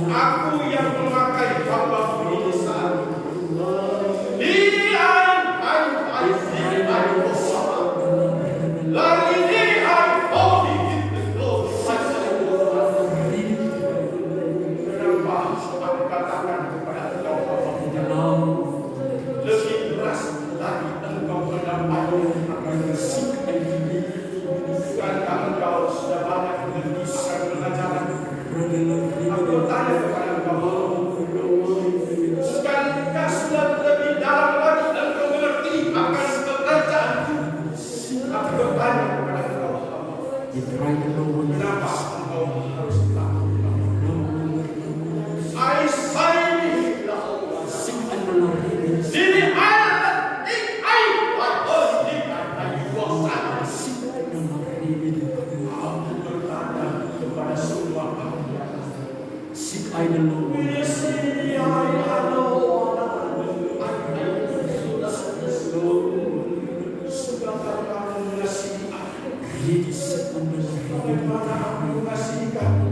Aku yang memakai hamba ini saat ini. Kenapa engkau harus takut? I say Sini ayat aku bertanya kepada semua hamba. Di sini sudahkah kamu mengasihi aku? Bagaimana aku mengasihi kamu?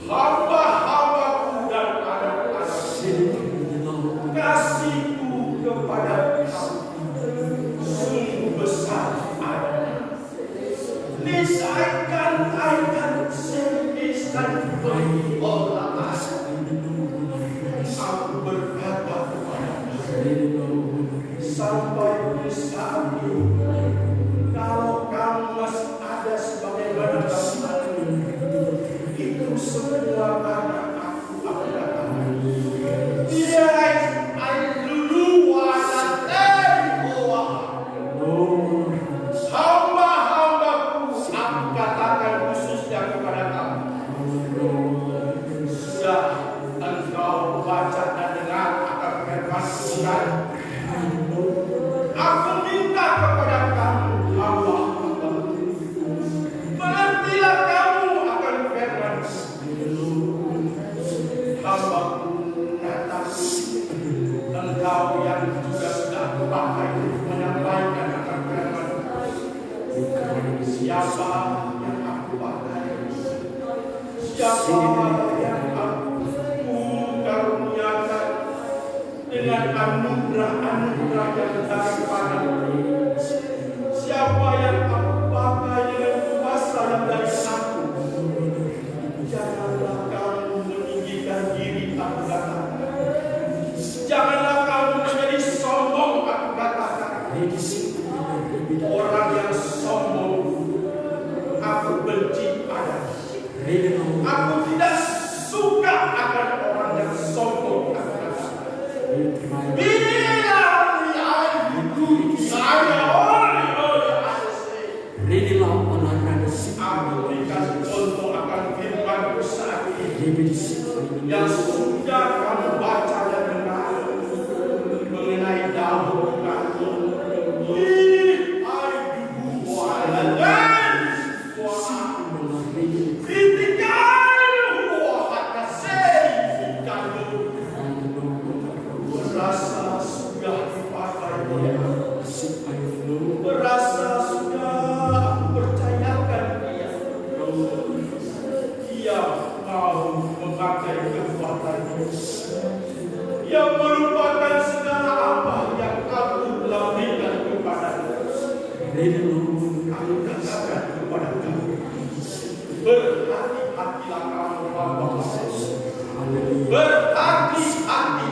Hamba-hambaku dan anak-anakku, kasihku kepada kamu sungguh besar adanya. Nisaikan aikan semisal bagi orang. Aku berkata kepadamu, sampai saat ini, kalau kamu masih ada sebagaimana kamu, itu semua karena aku adalah yes, hamba-hambaku, aku katakan khususnya kepada kamu. Sudah engkau baca dan dengar akan firman Tuhan. Aku minta kepada kamu, hamba-hambaku, mengertilah kamu akan firman hamba-Ku datang. Engkau yang juga sudah pakai menyampaikan akan firman. Siapa yang aku pakai? Siapa yang aku karuniakan dengan anugerah yang daripada? Siapa yang aku pakai dengan kuasa yang dari aku? Janganlah kamu meninggikan diri, aku katakan. Janganlah kamu menjadi sombong, aku katakan. Orang yang sombong aku benci padanya. Aku tidak suka akan orang yang sombong, aku katakan. Bila saya aku dikasih contoh akan firman saat ini yang sudah kamu baca dan dengar mengenai Daud. Berasa sudah dipakai oleh berasa sudah aku percayakan dia. Dia mau memakai kekuatan yang merupakan segala apa yang aku telah berikan kepadanya. Aku katakan kepada kamu, berhati-hatilah kamu, hamba-hamba. Berhati-hati.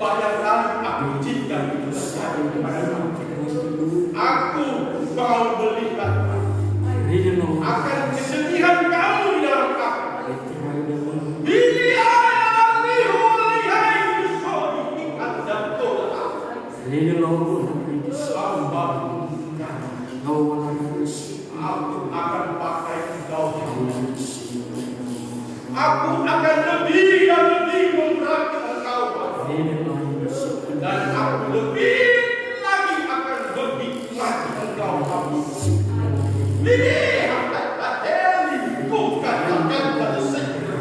Banyak kali aku izinkan itu terjadi kepada kamu. Aku mau melihat akan kesedihan kamu di dalam kamu. Bila aku akan pakai engkau. Aku akan lebih dan lebih memberkati engkau. Dan aku lebih lagi akan berhikmat engkau. Lihat hati bukan akan tersenyum.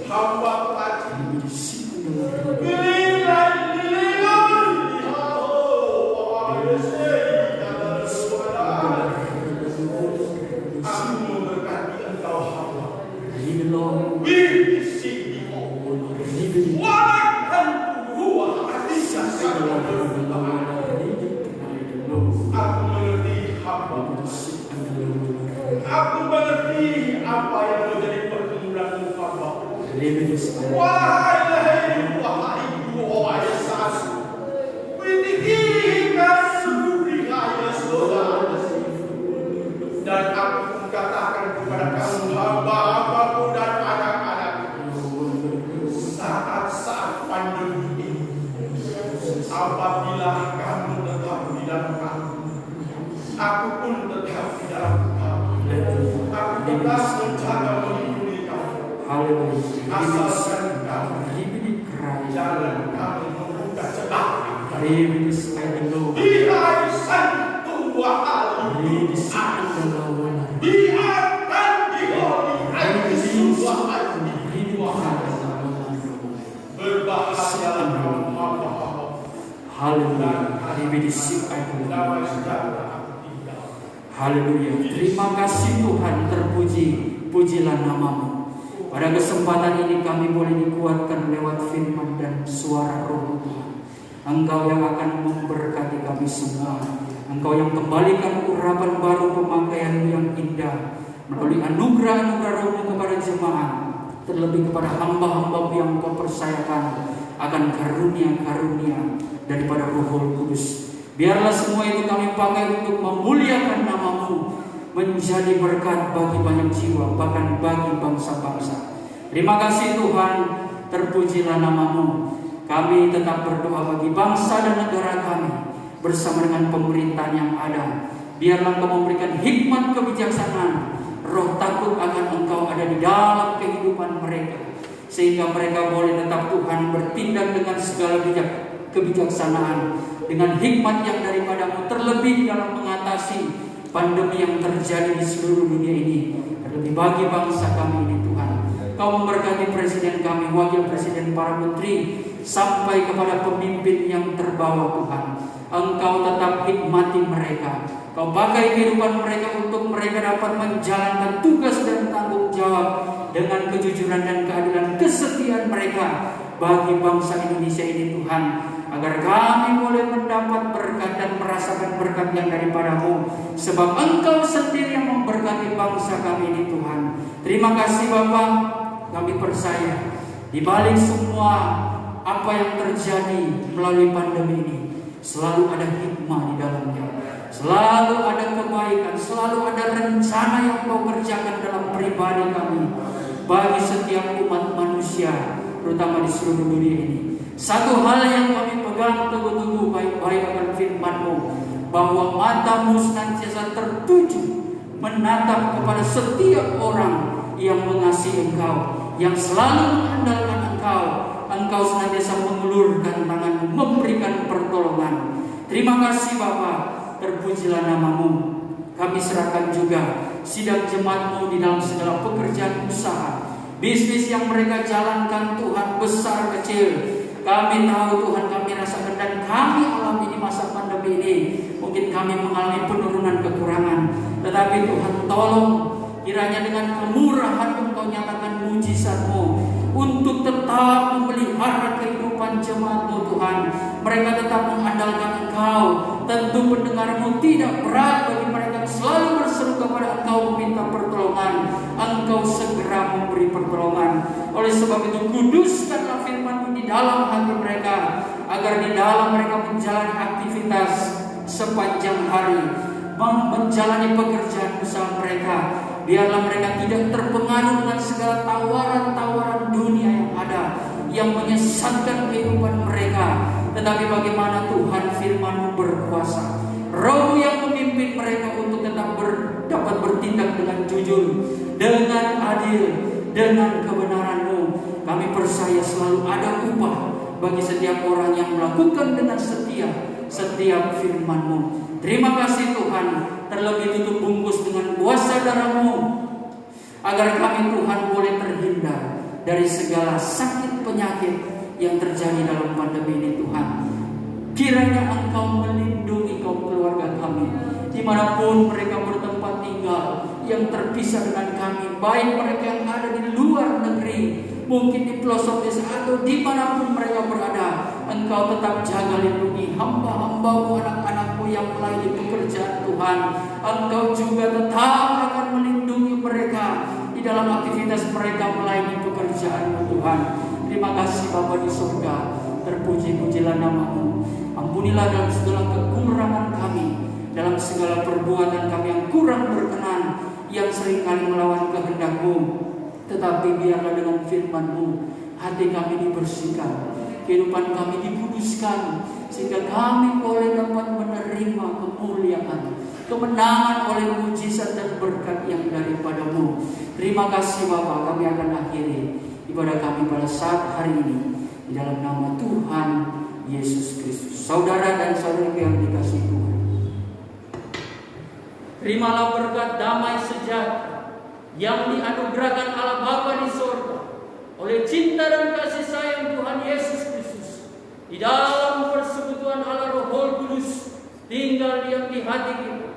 Hamba pelajar. Aku memberkati engkau hamba. Aku mengerti hamba. Aku mengerti apa yang menjadi pergumulanmu hamba. Wahai sasu, meninggikan surga saudara. Dan aku katakan kepada kamu hamba-hambaku dan anak-anakku, pun tetap di dalam Engkau. Aku tetap menjaga melindungi kami. Asalkan kami jangan kami membuka celah. Biar satu dua kali biarkan dihormati semua berbahaya dalam Haleluya. Terima kasih Tuhan, terpuji, pujilah nama-Mu. Pada kesempatan ini kami boleh dikuatkan lewat firman dan suara Roh Tuhan. Engkau yang akan memberkati kami semua. Engkau yang kembalikan urapan baru, pemakaian yang indah melalui anugerah-anugerah Roh-Mu kepada jemaat, terlebih kepada hamba-hamba yang Kau percayakan akan karunia-karunia daripada Roh Kudus. Biarlah semua itu kami pakai untuk memuliakan nama-Mu, menjadi berkat bagi banyak jiwa, bahkan bagi bangsa-bangsa. Terima kasih Tuhan, terpujilah nama-Mu. Kami tetap berdoa bagi bangsa dan negara kami bersama dengan pemerintahan yang ada. Biarlah Engkau memberikan hikmat kebijaksanaan, roh takut akan Engkau ada di dalam kehidupan mereka, sehingga mereka boleh tetap Tuhan bertindak dengan segala kebijaksanaan, dengan hikmat yang daripada-Mu, terlebih dalam mengatasi pandemi yang terjadi di seluruh dunia ini, terlebih bagi bangsa kami ini Tuhan. Kau memberkati presiden kami, wakil presiden, para menteri, sampai kepada pemimpin yang terbawa Tuhan. Engkau tetap hikmati mereka. Kau pakai kehidupan mereka untuk mereka dapat menjalankan tugas dan tanggung jawab dengan kejujuran dan keadilan, kesetiaan mereka bagi bangsa Indonesia ini Tuhan, agar kami boleh mendapat berkat dan merasakan berkat yang daripada-Mu, sebab Engkau sendiri yang memberkati bangsa kami ini Tuhan. Terima kasih Bapa, kami percaya di balik semua apa yang terjadi melalui pandemi ini, selalu ada hikmah di dalamnya, selalu ada kebaikan, selalu ada rencana yang Kau kerjakan dalam pribadi kami bagi setiap umat manusia, terutama di seluruh dunia ini. Satu hal yang kami pegang teguh-teguh baik-baik akan firman-Mu, bahwa mata-Mu senantiasa tertuju menatap kepada setiap orang yang mengasihi Engkau, yang selalu mengandalkan Engkau. Engkau senantiasa mengulurkan tangan-Mu, memberikan pertolongan. Terima kasih Bapa, terpujilah nama-Mu. Kami serahkan juga sidang jemaat-Mu di dalam segala pekerjaan usaha, bisnis yang mereka jalankan Tuhan, besar kecil. Kami tahu Tuhan, kami rasakan dan kami alami di masa pandemi ini. Mungkin kami mengalami penurunan kekurangan, tetapi Tuhan tolong kiranya dengan kemurahan Engkau nyatakan mujizat-Mu untuk tetap memelihara kehidupan jemaat-Mu Tuhan. Mereka tetap mengandalkan Engkau. Tentu pendengar-Mu tidak berat bagi mereka selalu berseru kepada Engkau meminta pertolongan. Engkau segera memberi pertolongan. Oleh sebab itu kuduskanlah firman-Mu di dalam hati mereka, agar di dalam mereka menjalani aktivitas sepanjang hari, menjalani pekerjaan usaha mereka. Biarlah mereka tidak terpengaruh dengan segala tawaran-tawaran dunia yang ada, yang menyesatkan kehidupan mereka. Tetapi bagaimana Tuhan firman-Mu berkuasa, Roh yang memimpin mereka untuk tetap dapat bertindak dengan jujur, dengan adil, dengan kebenaran-Mu. Kami percaya selalu ada upah bagi setiap orang yang melakukan dengan setia setiap firman-Mu. Terima kasih Tuhan, terlebih tutup bungkus dengan kuasa darah-Mu, agar kami Tuhan boleh terhindar dari segala sakit penyakit yang terjadi dalam pandemi ini Tuhan. Kiranya Engkau melindungi kaum keluarga kami, dimanapun mereka bertempat tinggal, yang terpisah dengan kami, baik mereka yang ada di luar negeri, mungkin di pelosok desa atau dimanapun mereka berada. Engkau tetap jaga lindungi hamba-hamba-Mu, anak-anak-Mu yang melayani pekerjaan Tuhan. Engkau juga tetap akan melindungi mereka di dalam aktivitas mereka melayani pekerjaan-Mu Tuhan. Terima kasih Bapa di surga, terpuji-pujilah nama-Mu. Ampunilah dalam segala kekurangan kami, dalam segala perbuatan kami yang kurang berkenan, yang seringkali melawan kehendak-Mu. Tetapi biarlah dengan firman-Mu hati kami dibersihkan, kehidupan kami dikuduskan, sehingga kami boleh dapat menerima kemuliaan, kemenangan oleh mujizat dan berkat yang daripada-Mu. Terima kasih Bapa, kami akan akhiri ibadah kami pada saat hari ini di dalam nama Tuhan Yesus Kristus. Saudara dan saudari yang dikasihi Tuhan, terimalah berkat damai sejahtera yang dianugerahkan Allah Bapa di sorga oleh cinta dan kasih sayang Tuhan Yesus Kristus di dalam persekutuan Allah Roh Kudus tinggal diam di hati kita,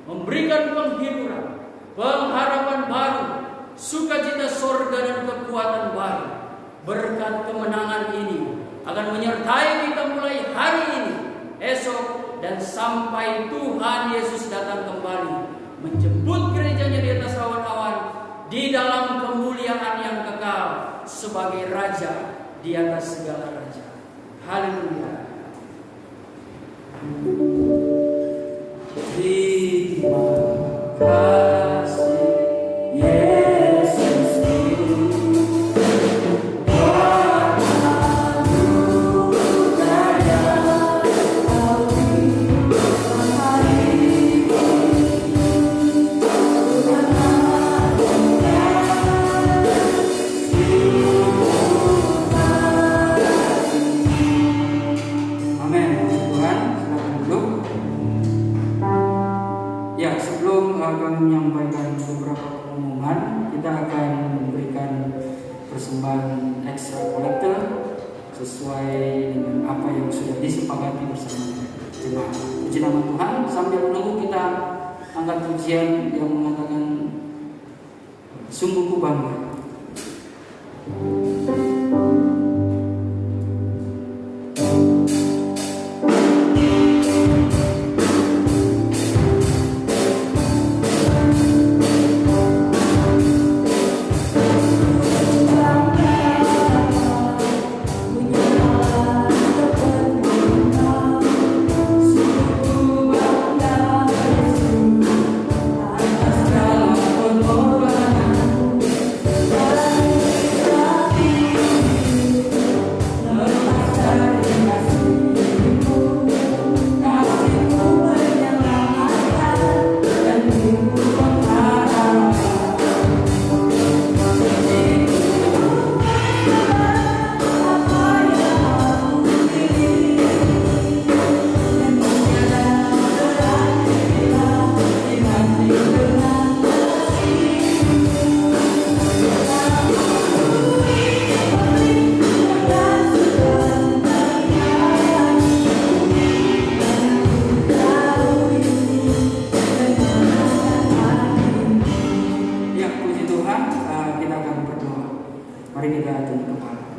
memberikan penghiburan, pengharapan baru, sukacita sorga dan kekuatan baru. Berkat kemenangan ini akan menyertai kita mulai hari ini, esok, dan sampai Tuhan Yesus datang kembali menjemput gerejanya di atas awan-awan di dalam kemuliaan yang kekal sebagai Raja di atas segala raja. Haleluya. Terima kasih Yesus menyampaikan beberapa pengumuman. Kita akan memberikan persembahan extra collector sesuai dengan apa yang sudah disepakati bersama jemaat. Puji nama Tuhan. Sambil menunggu, kita angkat pujian yang mengatakan sungguh ku bangga.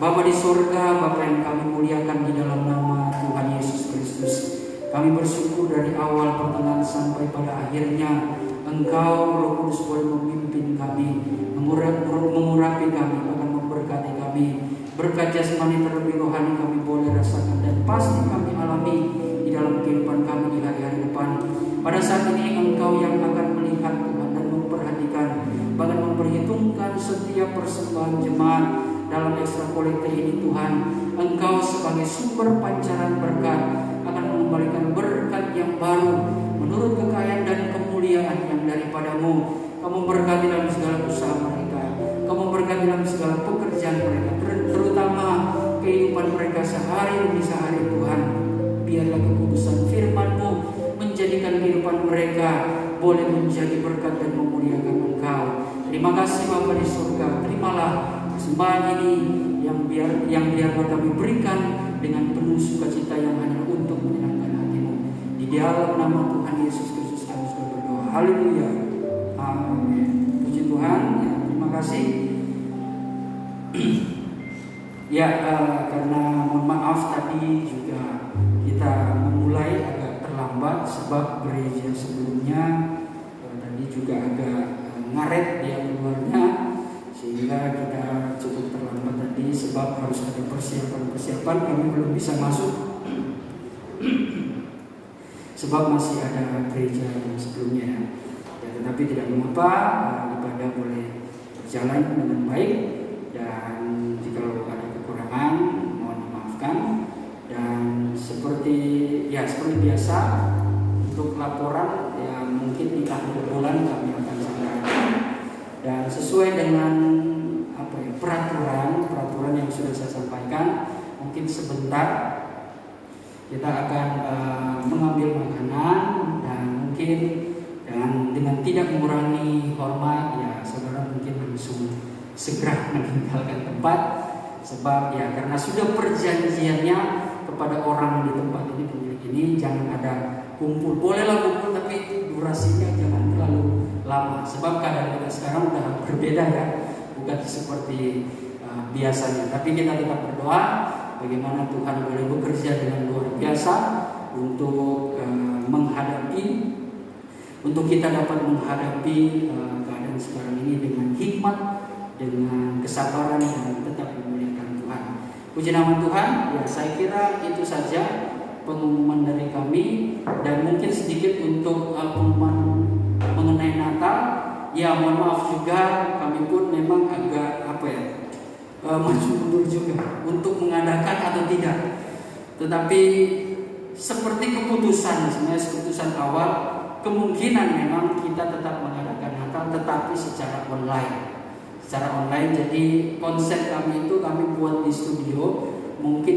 Bapa di sorga, Bapa yang kami muliakan di dalam nama Tuhan Yesus Kristus, kami bersyukur dari awal pertengahan sampai pada akhirnya Engkau Roh Kudus boleh memimpin kami, mengurapi kami, bahkan memberkati kami. Berkat jasmani terlebih rohani kami boleh rasakan dan pasti kami alami di dalam kehidupan kami di hari-hari depan. Pada saat ini Engkau yang akan melihat Tuhan dan memperhatikan, bahkan memperhitungkan setiap persembahan jemaat dalam ekstra kolektif ini. Tuhan, Engkau sebagai sumber pancaran berkat akan mengembalikan berkat yang baru menurut kekayaan dan kemuliaan yang daripada-Mu. Kamu berkati dalam segala usaha mereka, Kamu berkati dalam segala pekerjaan mereka, terutama kehidupan mereka sehari demi sehari. Tuhan, biarlah kekudusan firman-Mu menjadikan kehidupan mereka boleh menjadi berkat dan memuliakan Engkau. Terima kasih Bapa di surga. Terimalah persembahan ini yang biarlah kami berikan dengan penuh sukacita yang hanya untuk menyenangkan hati-Mu. Di dalam nama Tuhan Yesus Kristus kami sudah berdoa. Haleluya. Amin. Puji Tuhan. Ya, terima kasih. Karena mohon maaf tadi juga kita memulai agak terlambat sebab gereja sebelumnya tadi juga agak ngaret ya keluarnya, sehingga kita cukup terlambat tadi sebab harus ada persiapan kami belum bisa masuk sebab masih ada gereja yang sebelumnya ya, tetapi tidak mengapa, ibadah boleh berjalan dengan baik, dan jika ada kekurangan mohon dimaafkan. Dan seperti biasa untuk laporan yang mungkin di akhir bulan kami akan sampaikan. Dan sesuai dengan peraturan yang sudah saya sampaikan, mungkin sebentar kita akan mengambil makanan, dan mungkin dengan tidak mengurangi hormat, ya saudara mungkin langsung segera meninggalkan tempat, sebab ya karena sudah perjanjiannya kepada orang di tempat ini, pemilik ini, jangan ada kumpul. Bolehlah kumpul, tapi durasinya jangan terlalu lama, sebab keadaan kita sekarang udah berbeda ya, bukan seperti biasanya. Tapi kita tetap berdoa bagaimana Tuhan boleh bekerja dengan luar biasa untuk kita dapat menghadapi keadaan sekarang ini dengan hikmat, dengan kesabaran, dan tetap memuliakan Tuhan. Puji nama Tuhan. Ya, saya kira itu saja pengumuman dari kami, dan mungkin sedikit untuk pengumuman mengenai Natal. Ya, mohon maaf juga, kami pun memang agak maju mundur juga untuk mengadakan atau tidak. Tetapi seperti keputusan awal, kemungkinan memang kita tetap mengadakan Natal, tetapi secara online. Jadi konsep kami itu kami buat di studio. Mungkin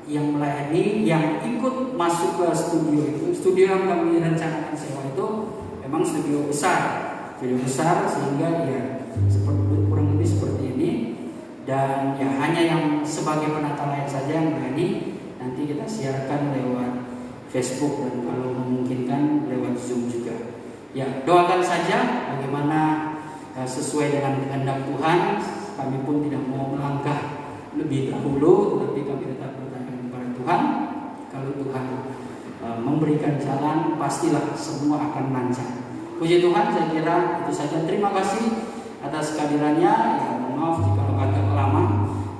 yang melayani, yang ikut masuk ke studio itu, studio yang kami rencanakan sewa itu memang studio besar, sehingga ya kurang lebih seperti ini. Dan ya hanya yang sebagai penata layar saja yang melayani, nanti kita siarkan lewat Facebook dan kalau memungkinkan lewat Zoom juga. Ya, doakan saja bagaimana sesuai dengan kehendak Tuhan. Kami pun tidak mau melangkah lebih dahulu, tetapi kami tetap bertanya kepada Tuhan. Kalau Tuhan memberikan jalan, pastilah semua akan lancar. Puji Tuhan, saya kira itu saja. Terima kasih atas kehadirannya. Ya, maaf jika agak lama,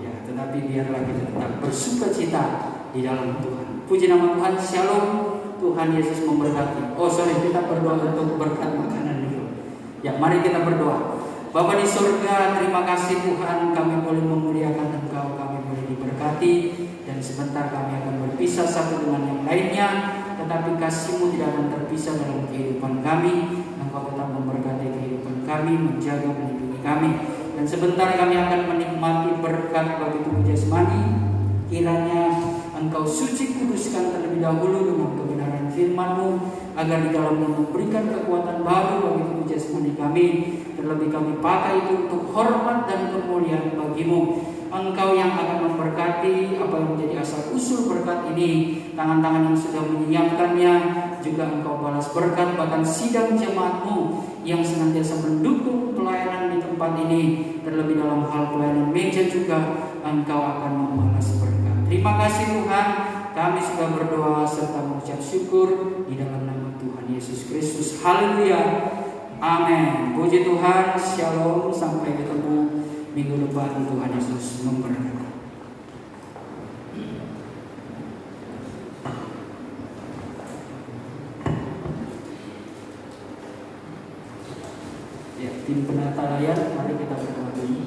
ya, tetapi biarlah kita tetap bersuka cita di dalam Tuhan. Puji nama Tuhan. Shalom. Tuhan Yesus memberkati. Kita berdoa untuk berkat makanan dulu. Ya, mari kita berdoa. Bapa di surga, terima kasih Tuhan, kami boleh memuliakan Engkau, kami boleh diberkati, dan sebentar kami akan berpisah satu dengan yang lainnya, tetapi kasih-Mu tidak akan terpisah dalam kehidupan kami. Engkau tetap memberkati kehidupan kami, menjaga, melindungi kami. Dan sebentar kami akan menikmati berkat bagi tubuh jasmani. Kiranya Engkau suci kuduskan terlebih dahulu dengan kebenaran firman-Mu, agar di dalamnya memberikan kekuatan baru bagi tubuh jasmani kami. Terlebih kami pakai itu untuk hormat dan kemuliaan bagi-Mu. Engkau yang akan memberkati apa yang menjadi asal usul berkat ini. Tangan-tangan yang sudah menyiapkannya juga Engkau balas berkat, bahkan sidang jemaat-Mu yang senantiasa mendukung pelayanan di tempat ini. Terlebih dalam hal pelayanan meja juga Engkau akan membalas berkat. Terima kasih Tuhan, kami sudah berdoa serta mengucap syukur di dalam nama Tuhan Yesus Kristus. Haleluya. Amin. Puji Tuhan. Shalom. Sampai ketemu minggu depan. Tuhan Yesus memberkati. Ya, tim penata layar, mari kita berdoa dulu.